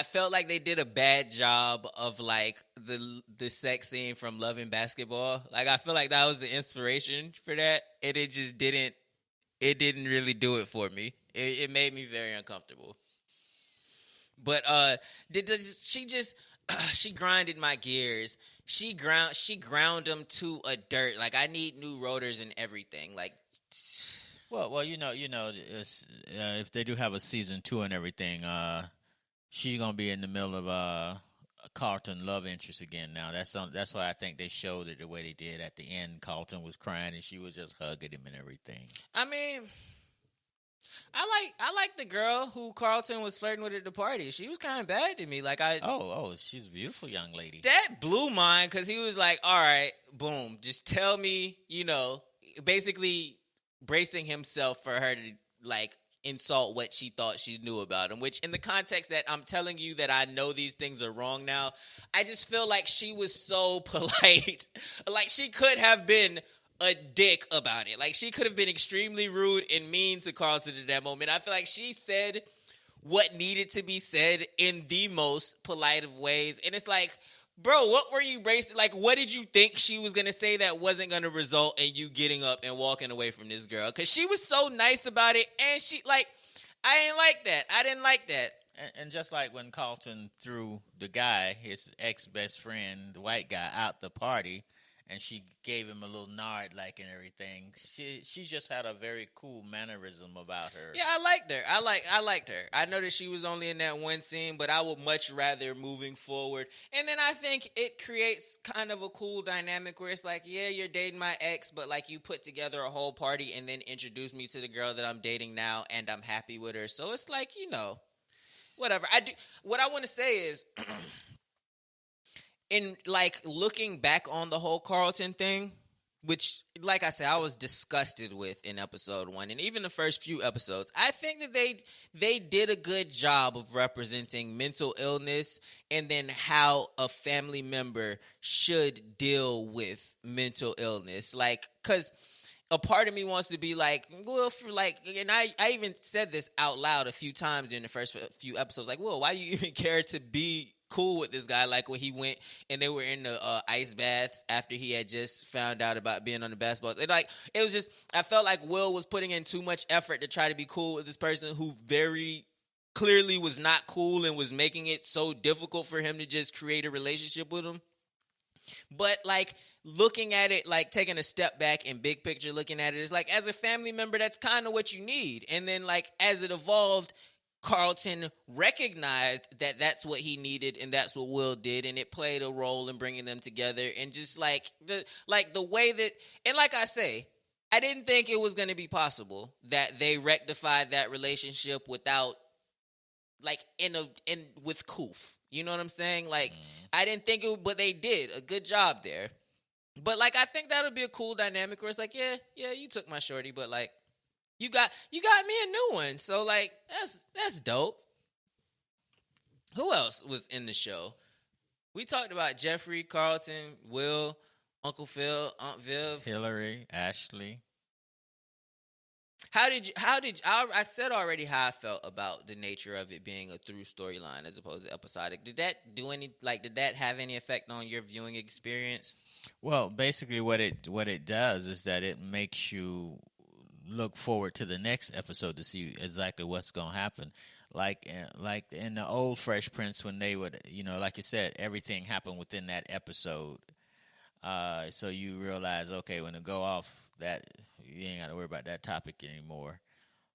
felt like they did a bad job of like the sex scene from Love and Basketball. Like I feel like that was the inspiration for that, and it just didn't. It didn't really do it for me. It made me very uncomfortable. But she grinded my gears. She ground them to a dirt. Like I need new rotors and everything. Like, well, if they do have a season 2 and everything, she's gonna be in the middle of a Carlton love interest again. Now that's why I think they showed it the way they did at the end. Carlton was crying and she was just hugging him and everything. I mean, I like the girl who Carlton was flirting with at the party. She was kind of bad to me. Like she's a beautiful young lady. That blew mine because he was like, all right, boom, just tell me, basically bracing himself for her to like insult what she thought she knew about him, which in the context that I'm telling you that I know these things are wrong now, I just feel like she was so polite. Like she could have been a dick about it. Like she could have been extremely rude and mean to Carlton at that moment. I feel like she said what needed to be said in the most polite of ways. And it's like, Bro, what were you bracing? Like, what did you think she was gonna say that wasn't gonna result in you getting up and walking away from this girl? Because she was so nice about it, and she like, I didn't like that. I didn't like that. And just like when Carlton threw the guy, his ex best friend, the white guy, out the party, and she gave him a little nod, like and everything. She just had a very cool mannerism about her. Yeah, I liked her. I liked her. I know that she was only in that one scene, but I would much rather moving forward. And then I think it creates kind of a cool dynamic where it's like, yeah, you're dating my ex, but like you put together a whole party and then introduce me to the girl that I'm dating now, and I'm happy with her. So it's like, whatever. I do. What I want to say is, in like looking back on the whole Carlton thing, which, like I said, I was disgusted with in episode 1, and even the first few episodes. I think that they did a good job of representing mental illness and then how a family member should deal with mental illness. Like, because a part of me wants to be like, well, for like, and I even said this out loud a few times during the first few episodes, like, well, why you even care to be cool with this guy? Like when he went and they were in the ice baths after he had just found out about being on the basketball. It was just, I felt like Will was putting in too much effort to try to be cool with this person who very clearly was not cool and was making it so difficult for him to just create a relationship with him. But like looking at it, like taking a step back and big picture looking at it, it's like as a family member, that's kind of what you need. And then like as it evolved, Carlton recognized that that's what he needed and that's what Will did, and it played a role in bringing them together. And just like the way that, and like I say, I didn't think it was going to be possible that they rectified that relationship without like with Koof. You know what I'm saying? Like I didn't think it, but they did a good job there. But like I think that would be a cool dynamic where it's like, yeah, you took my shorty, but like you got me a new one. So like that's dope. Who else was in the show? We talked about Jeffrey, Carlton, Will, Uncle Phil, Aunt Viv, Hillary, Ashley. I said already how I felt about the nature of it being a through storyline as opposed to episodic. Did that have any effect on your viewing experience? Well, basically what it does is that it makes you look forward to the next episode to see exactly what's going to happen. Like in the old Fresh Prince, when they would, like you said, everything happened within that episode. So you realize, okay, when it go off, that you ain't got to worry about that topic anymore.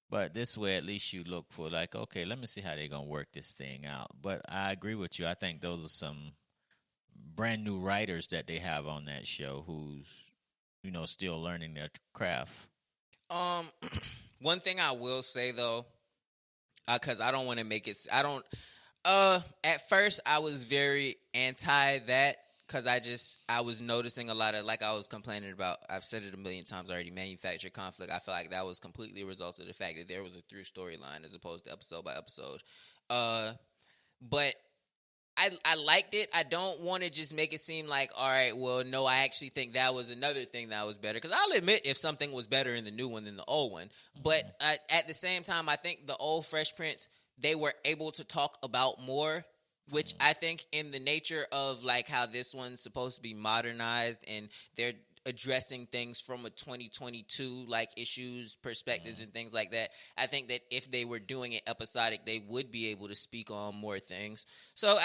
But this way, at least you look for like, okay, let me see how they're gonna work this thing out. But I agree with you. I think those are some brand new writers that they have on that show who's still learning their craft. One thing I will say though, because I don't want to make it. I don't. At first, I was very anti that because I was noticing a lot of, like I was complaining about. I've said it a million times already. Manufactured conflict. I feel like that was completely a result of the fact that there was a through storyline as opposed to episode by episode. But I liked it. I don't want to just make it seem like, all right, well, no, I actually think that was another thing that was better. Because I'll admit if something was better in the new one than the old one. But at the same time, I think the old Fresh Prince, they were able to talk about more, which I think in the nature of like how this one's supposed to be modernized and they're addressing things from a 2022 like issues, perspectives, and things like that. I think that if they were doing it episodic, they would be able to speak on more things. So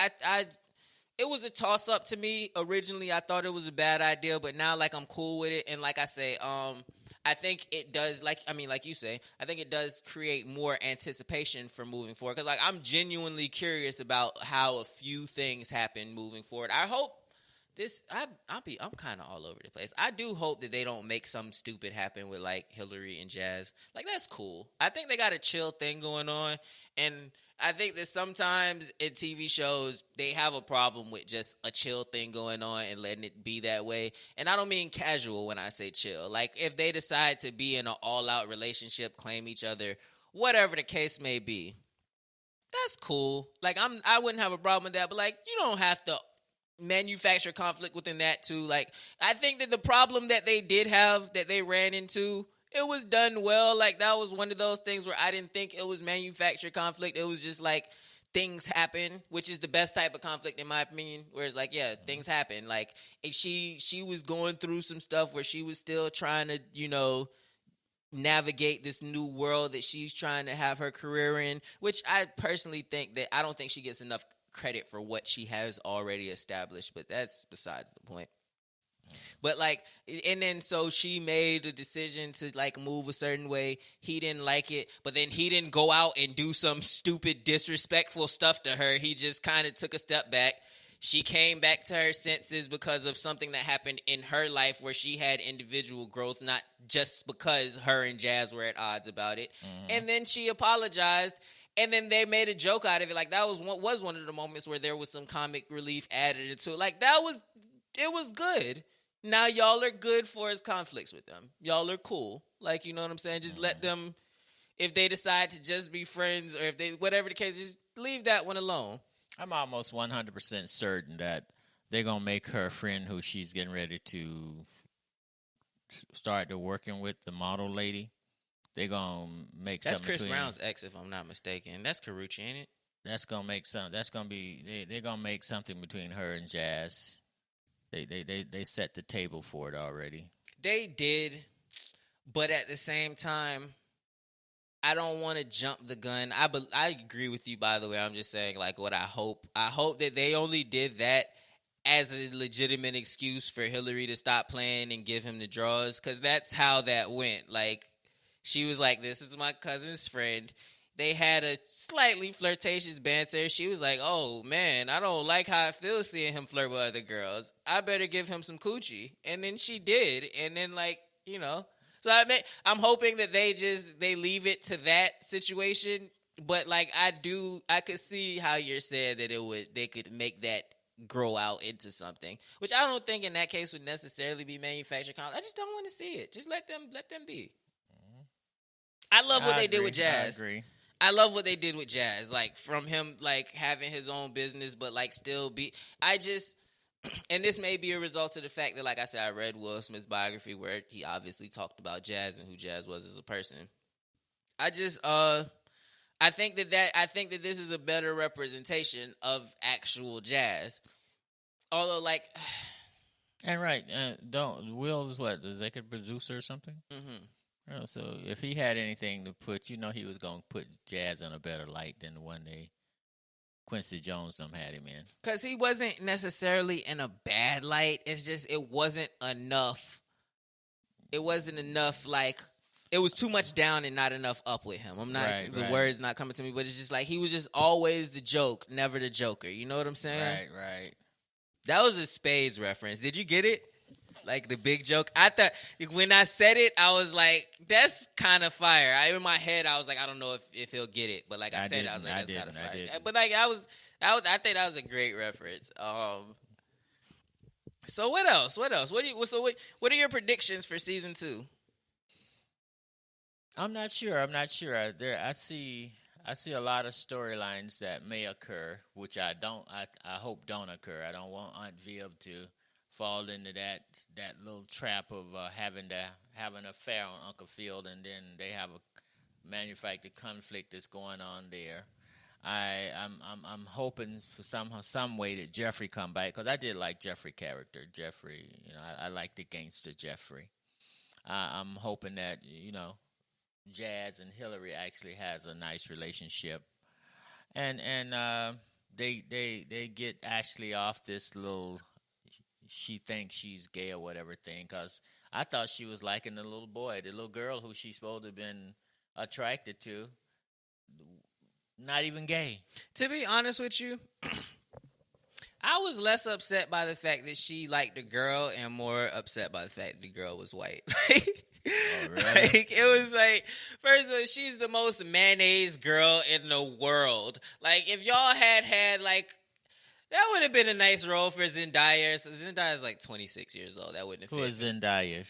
it was a toss up to me. Originally, I thought it was a bad idea, but now like I'm cool with it. And like I say, I think it does, like you say, I think it does create more anticipation for moving forward. Because like I'm genuinely curious about how a few things happen moving forward. I hope. I'm kind of all over the place. I do hope that they don't make some stupid happen with like Hillary and Jazz. Like that's cool. I think they got a chill thing going on, and I think that sometimes in TV shows they have a problem with just a chill thing going on and letting it be that way. And I don't mean casual when I say chill. Like if they decide to be in an all-out relationship, claim each other, whatever the case may be, that's cool. Like I wouldn't have a problem with that. But like you don't have to manufacture conflict within that too. Like I think that the problem that they did have that they ran into, it was done well. Like that was one of those things where I didn't think it was manufactured conflict. It was just like things happen, which is the best type of conflict in my opinion. Where it's like, yeah, things happen. Like she was going through some stuff where she was still trying to, navigate this new world that she's trying to have her career in, which I personally think that I don't think she gets enough credit for what she has already established, but that's besides the point. But like, and then so she made a decision to like move a certain way. He didn't like it, but then he didn't go out and do some stupid, disrespectful stuff to her. He just kind of took a step back. She came back to her senses because of something that happened in her life where she had individual growth, not just because her and Jazz were at odds about it. And then she apologized. And then they made a joke out of it. Like that was one of the moments where there was some comic relief added into it. Like it was good. Now y'all are good for his conflicts with them. Y'all are cool. Like, you know what I'm saying? Just let them, if they decide to just be friends or if they, whatever the case, just leave that one alone. I'm almost 100% certain that they're going to make her friend who she's getting ready to start to working with, the model lady. They're going to make That's something Chris Brown's ex, if I'm not mistaken. That's Karuchi, ain't it? That's going to make some, that's going to be, they're going to make something between her and Jazz. They set the table for it already. They did, but at the same time, I don't want to jump the gun. I agree with you, by the way. I'm just saying, like, what I hope that they only did that as a legitimate excuse for Hillary to stop playing and give him the draws, because that's how that went. Like, she was like, this is my cousin's friend. They had a slightly flirtatious banter. She was like, oh, man, I don't like how I feel seeing him flirt with other girls. I better give him some coochie. And then she did. And then, like, So I'm hoping that they leave it to that situation. But, like, I could see how you're saying that they could make that grow out into something. Which I don't think in that case would necessarily be manufactured content. I just don't want to see it. Just let them be. I love what they did with Jazz. I agree. I love what they did with Jazz, like from him, like having his own business, but like still be. And this may be a result of the fact that, like I said, I read Will Smith's biography where he obviously talked about Jazz and who Jazz was as a person. I think that this is a better representation of actual Jazz. Although, like, and right, Will is what, the executive producer or something. Mm-hmm. So if he had anything to put, he was going to put Jazz in a better light than the one Quincy Jones had him in. Because he wasn't necessarily in a bad light. It's just it wasn't enough. It wasn't enough, like, it was too much down and not enough up with him. I'm not, the word's not coming to me, but it's just like he was just always the joke, never the joker. You know what I'm saying? Right. That was a Spades reference. Did you get it? Like the big joke. I thought when I said it, I was like, "That's kind of fire." In my head, I was like, "I don't know if he'll get it," but like I said, I was like, "That's kind of fire." But like I think that was a great reference. So what else? What are your predictions for season 2? I'm not sure. I see a lot of storylines that may occur, which I hope don't occur. I don't want Aunt Viv to fall into that little trap of having an affair on Uncle Phil, and then they have a manufactured conflict that's going on there. I'm hoping for some way that Jeffrey come back, because I did like Jeffrey character. Jeffrey, I like the gangster Jeffrey. I'm hoping that Jazz and Hillary actually has a nice relationship, and they get Ashley off this little, she thinks she's gay or whatever thing, because I thought she was liking the little boy, the little girl who she's supposed to have been attracted to, not even gay. To be honest with you, I was less upset by the fact that she liked the girl and more upset by the fact that the girl was white. Oh, really? Like, it was like, first of all, she's the most mayonnaise girl in the world. Like, if y'all had like, that would have been a nice role for Zendaya. So Zendaya's like 26 years old. That wouldn't have fit. Who is Zendaya?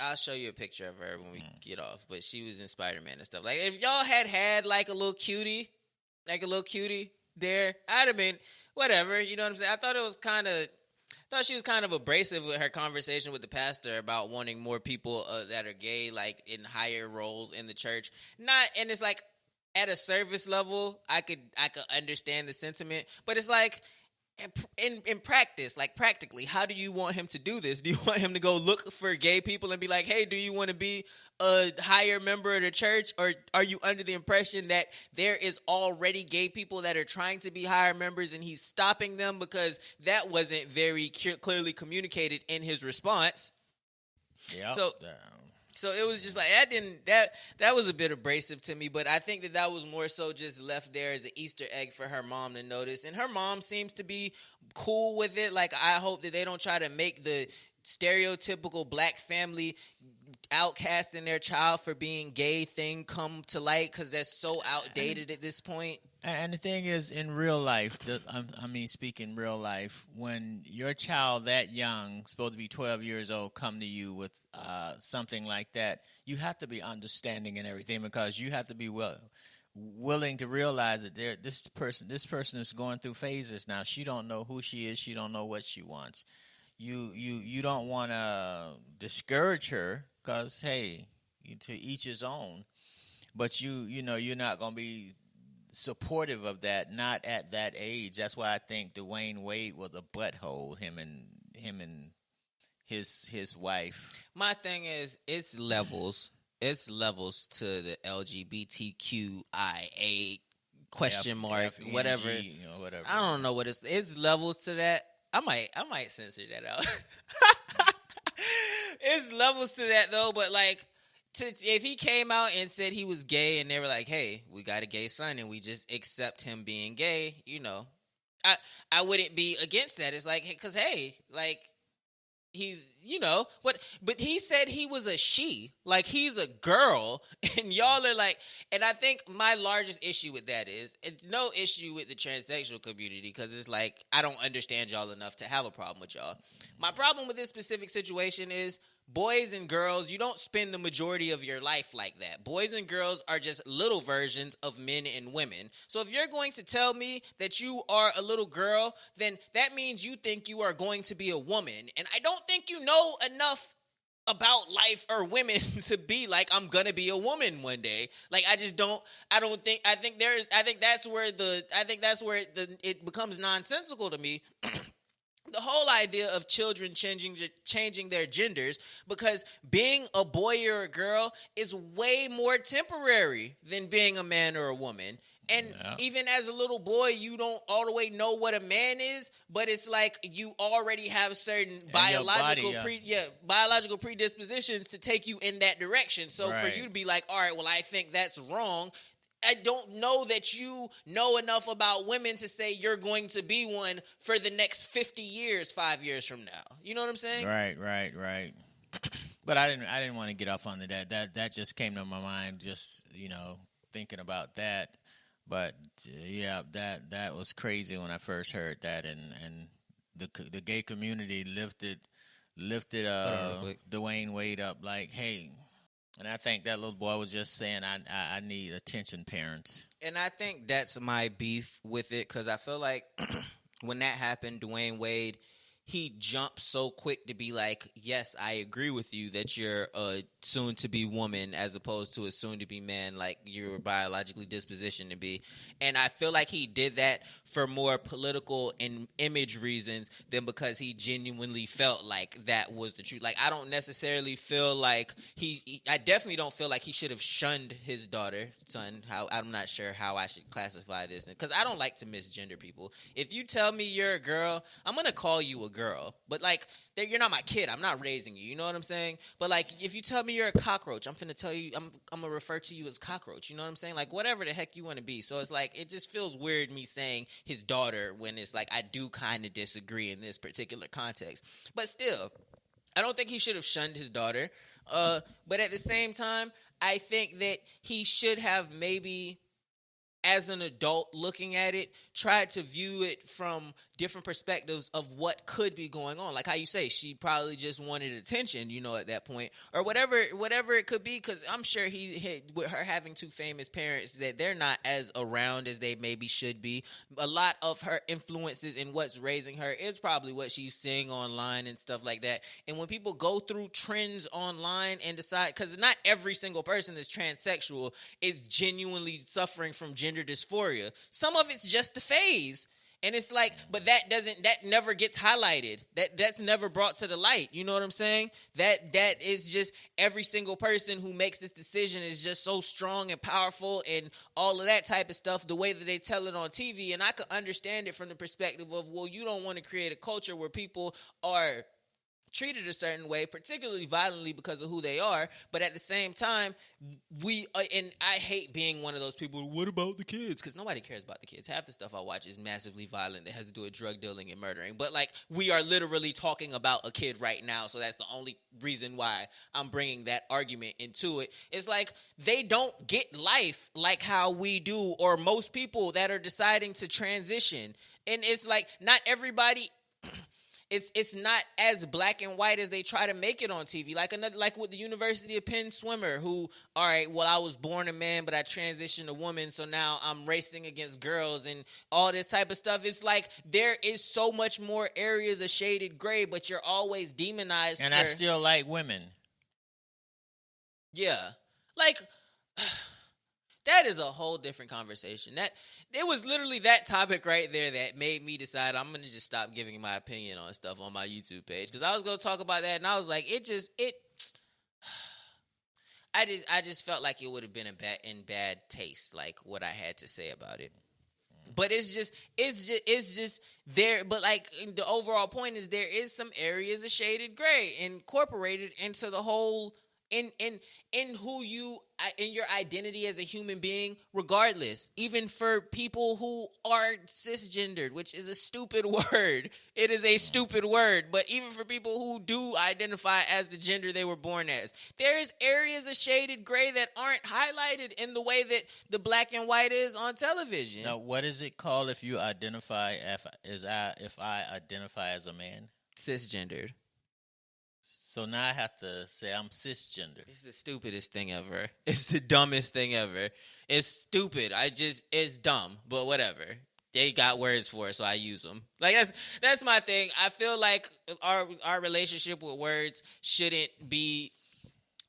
I'll show you a picture of her when we get off. But she was in Spider-Man and stuff. Like, if y'all had like a little cutie there, I'd have been whatever. You know what I'm saying? I thought she was kind of abrasive with her conversation with the pastor about wanting more people that are gay, like in higher roles in the church. And it's like, at a service level, I could understand the sentiment, but it's like in practice, like practically, how do you want him to do this? Do you want him to go look for gay people and be like, hey, do you want to be a higher member of the church? Or are you under the impression that there is already gay people that are trying to be higher members and he's stopping them? Because that wasn't very clearly communicated in his response. Yeah. So it was just like that was a bit abrasive to me, but I think that was more so just left there as an Easter egg for her mom to notice, and her mom seems to be cool with it. Like, I hope that they don't try to make the stereotypical black family outcasting their child for being gay thing come to light, because that's so outdated at this point. And the thing is, in real life, speaking real life, when your child that young, supposed to be 12 years old, come to you with something like that, you have to be understanding and everything, because you have to be willing to realize that this person is going through phases now. She don't know who she is. She don't know what she wants. You don't want to discourage her, because, hey, to each his own. But you're not going to be supportive of that, not at that age. That's why I think Dwayne Wade was a butthole. Him and his wife. My thing is, it's levels. It's levels to the LGBTQIA question mark, whatever. Whatever. I don't know what it's levels to that. I might censor that out. It's levels to that though, but like, if he came out and said he was gay and they were like, hey, we got a gay son and we just accept him being gay, I wouldn't be against that. It's like, because, hey, like, he's, but he said he was a she, like he's a girl, and y'all are like, and I think my largest issue with that is, and no issue with the transsexual community, because it's like, I don't understand y'all enough to have a problem with y'all. My problem with this specific situation is, boys and girls, you don't spend the majority of your life like that. Boys and girls are just little versions of men and women. So if you're going to tell me that you are a little girl, then that means you think you are going to be a woman. And I don't think you know enough about life or women to be like, I'm gonna be a woman one day. Like, I think that's where it becomes nonsensical to me. The whole idea of children changing their genders, because being a boy or a girl is way more temporary than being a man or a woman. And even as a little boy, you don't all the way know what a man is, but it's like you already have certain biological predispositions to take you in that direction. So for you to be like, all right, well, I think that's wrong, I don't know that you know enough about women to say you're going to be one for the next 50 years, 5 years from now. You know what I'm saying? Right. But I didn't want to get off on that. That just came to my mind, just, thinking about that. But yeah, that was crazy when I first heard that, and the gay community lifted Dwayne Wade up like, hey. And I think that little boy was just saying, I need attention, parents. And I think that's my beef with it, because I feel like when that happened, Dwayne Wade, he jumped so quick to be like, yes, I agree with you that you're a soon-to-be woman as opposed to a soon-to-be man like you're biologically dispositioned to be. And I feel like he did that for more political and image reasons than because he genuinely felt like that was the truth. Like, I don't necessarily feel like I definitely don't feel like he should have shunned his son. I'm not sure how I should classify this, because I don't like to misgender people. If you tell me you're a girl, I'm going to call you a girl. But, like, you're not my kid. I'm not raising you. You know what I'm saying? But, like, if you tell me you're a cockroach, I'm finna tell you, I'm going to refer to you as cockroach. You know what I'm saying? Like, whatever the heck you want to be. So it's like, it just feels weird me saying his daughter when it's like, I do kind of disagree in this particular context. But still, I don't think he should have shunned his daughter. But at the same time, I think that he should have maybe, as an adult looking at it, tried to view it from different perspectives of what could be going on. Like how you say, she probably just wanted attention, at that point, or whatever it could be. Because I'm sure with her having two famous parents, that they're not as around as they maybe should be. A lot of her influences in what's raising her is probably what she's seeing online and stuff like that. And when people go through trends online and decide, because not every single person that's transsexual is genuinely suffering from gender dysphoria. Some of it's just the phase. And it's like, but that never gets highlighted. That's never brought to the light. You know what I'm saying? That is just every single person who makes this decision is just so strong and powerful and all of that type of stuff, the way that they tell it on TV. And I could understand it from the perspective of, well, you don't want to create a culture where people are treated a certain way, particularly violently because of who they are. But at the same time, and I hate being one of those people, what about the kids? Because nobody cares about the kids. Half the stuff I watch is massively violent that has to do with drug dealing and murdering. But like, we are literally talking about a kid right now, so that's the only reason why I'm bringing that argument into it. It's like, they don't get life like how we do, or most people that are deciding to transition. And it's like, not everybody... It's not as black and white as they try to make it on TV. Like with the University of Penn swimmer who, all right, well, I was born a man, but I transitioned to woman, so now I'm racing against girls and all this type of stuff. It's like, there is so much more areas of shaded gray, but you're always demonized. And I still like women. Yeah. Like... That is a whole different conversation. It was literally that topic right there that made me decide I'm going to just stop giving my opinion on stuff on my YouTube page. Because I was going to talk about that, and I was like, I just felt like it would have been in bad taste, like what I had to say about it. But it's just there. But like, the overall point is, there is some areas of shaded gray incorporated into the whole in who you, in your identity as a human being, regardless. Even for people who are cisgendered, which is a stupid word. It is a stupid word. But even for people who do identify as the gender they were born as, there is areas of shaded gray that aren't highlighted in the way that the black and white is on television. Now, what is it called if you identify if I identify as a man? Cisgendered. So now I have to say I'm cisgender. It's the stupidest thing ever. It's the dumbest thing ever. It's stupid. It's dumb, but whatever. They got words for it, so I use them. Like, that's my thing. I feel like our relationship with words shouldn't be...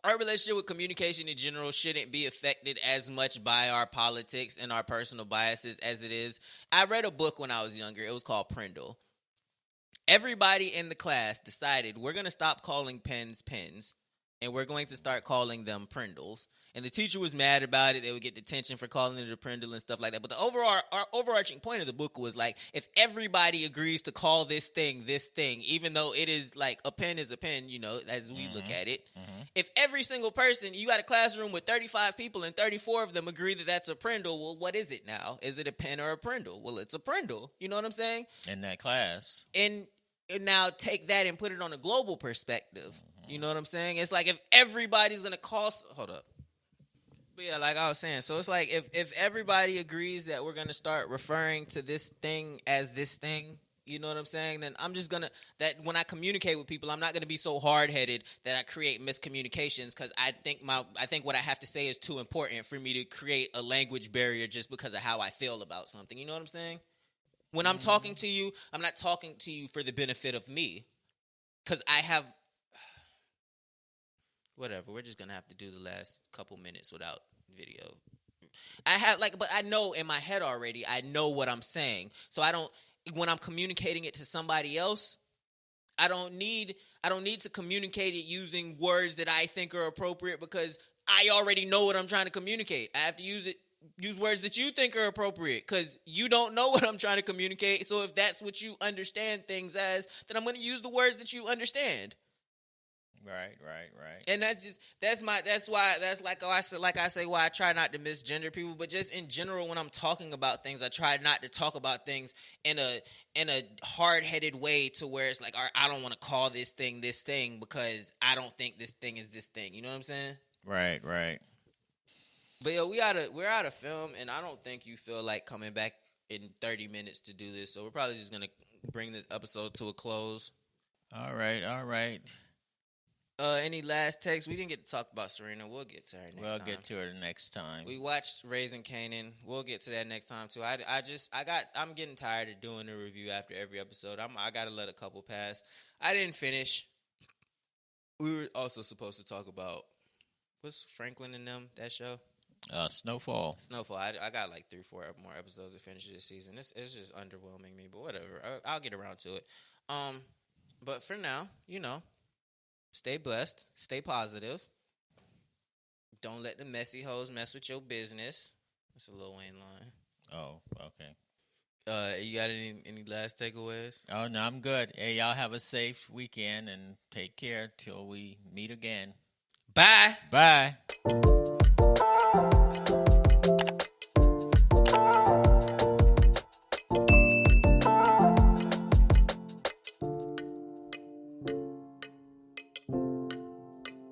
Our relationship with communication in general shouldn't be affected as much by our politics and our personal biases as it is. I read a book when I was younger. It was called Prindle. Everybody in the class decided we're going to stop calling pens pens, and we're going to start calling them Prindles. And the teacher was mad about it. They would get detention for calling it a Prindle and stuff like that. But our overarching point of the book was like, if everybody agrees to call this thing, even though it is like a pen is a pen, as we look at it. Mm-hmm. If every single person, you got a classroom with 35 people and 34 of them agree that that's a Prindle, well, what is it now? Is it a pen or a Prindle? Well, it's a Prindle. You know what I'm saying? In that class. And now take that and put it on a global perspective. Mm-hmm. You know what I'm saying? It's like, if everybody's going to call... Hold up. But yeah, like I was saying, so it's like, if everybody agrees that we're going to start referring to this thing as this thing, you know what I'm saying? Then I'm just going to... That when I communicate with people, I'm not going to be so hard-headed that I create miscommunications, because I think what I have to say is too important for me to create a language barrier just because of how I feel about something. You know what I'm saying? When I'm talking to you, I'm not talking to you for the benefit of me, because I have... Whatever, we're just going to have to do the last couple minutes without video. But I know in my head already, I know what I'm saying. So when I'm communicating it to somebody else, I don't need to communicate it using words that I think are appropriate, because I already know what I'm trying to communicate. I have to use words that you think are appropriate, because you don't know what I'm trying to communicate. So if that's what you understand things as, then I'm going to use the words that you understand. Right. And that's why I say why I try not to misgender people, but just in general, when I'm talking about things, I try not to talk about things in a hard-headed way to where it's like, all right, I don't want to call this thing because I don't think this thing is this thing. You know what I'm saying? Right. But yo, we're out of film, and I don't think you feel like coming back in 30 minutes to do this, so we're probably just gonna bring this episode to a close. All right. Any last takes? We didn't get to talk about Serena. We'll get to her next time. We'll get to her next time. We watched Raising Kanan. We'll get to that next time too. I'm getting tired of doing a review after every episode. I gotta let a couple pass. I didn't finish. We were also supposed to talk about what's Franklin and them, that show. Snowfall. I got like 3-4 more episodes to finish this season. It's just underwhelming me, but whatever. I'll get around to it. But for now, stay blessed, stay positive. Don't let the messy hoes mess with your business. That's a Lil Wayne line. Oh, okay. You got any last takeaways? Oh no, I'm good. Hey, y'all have a safe weekend and take care till we meet again. Bye. Bye.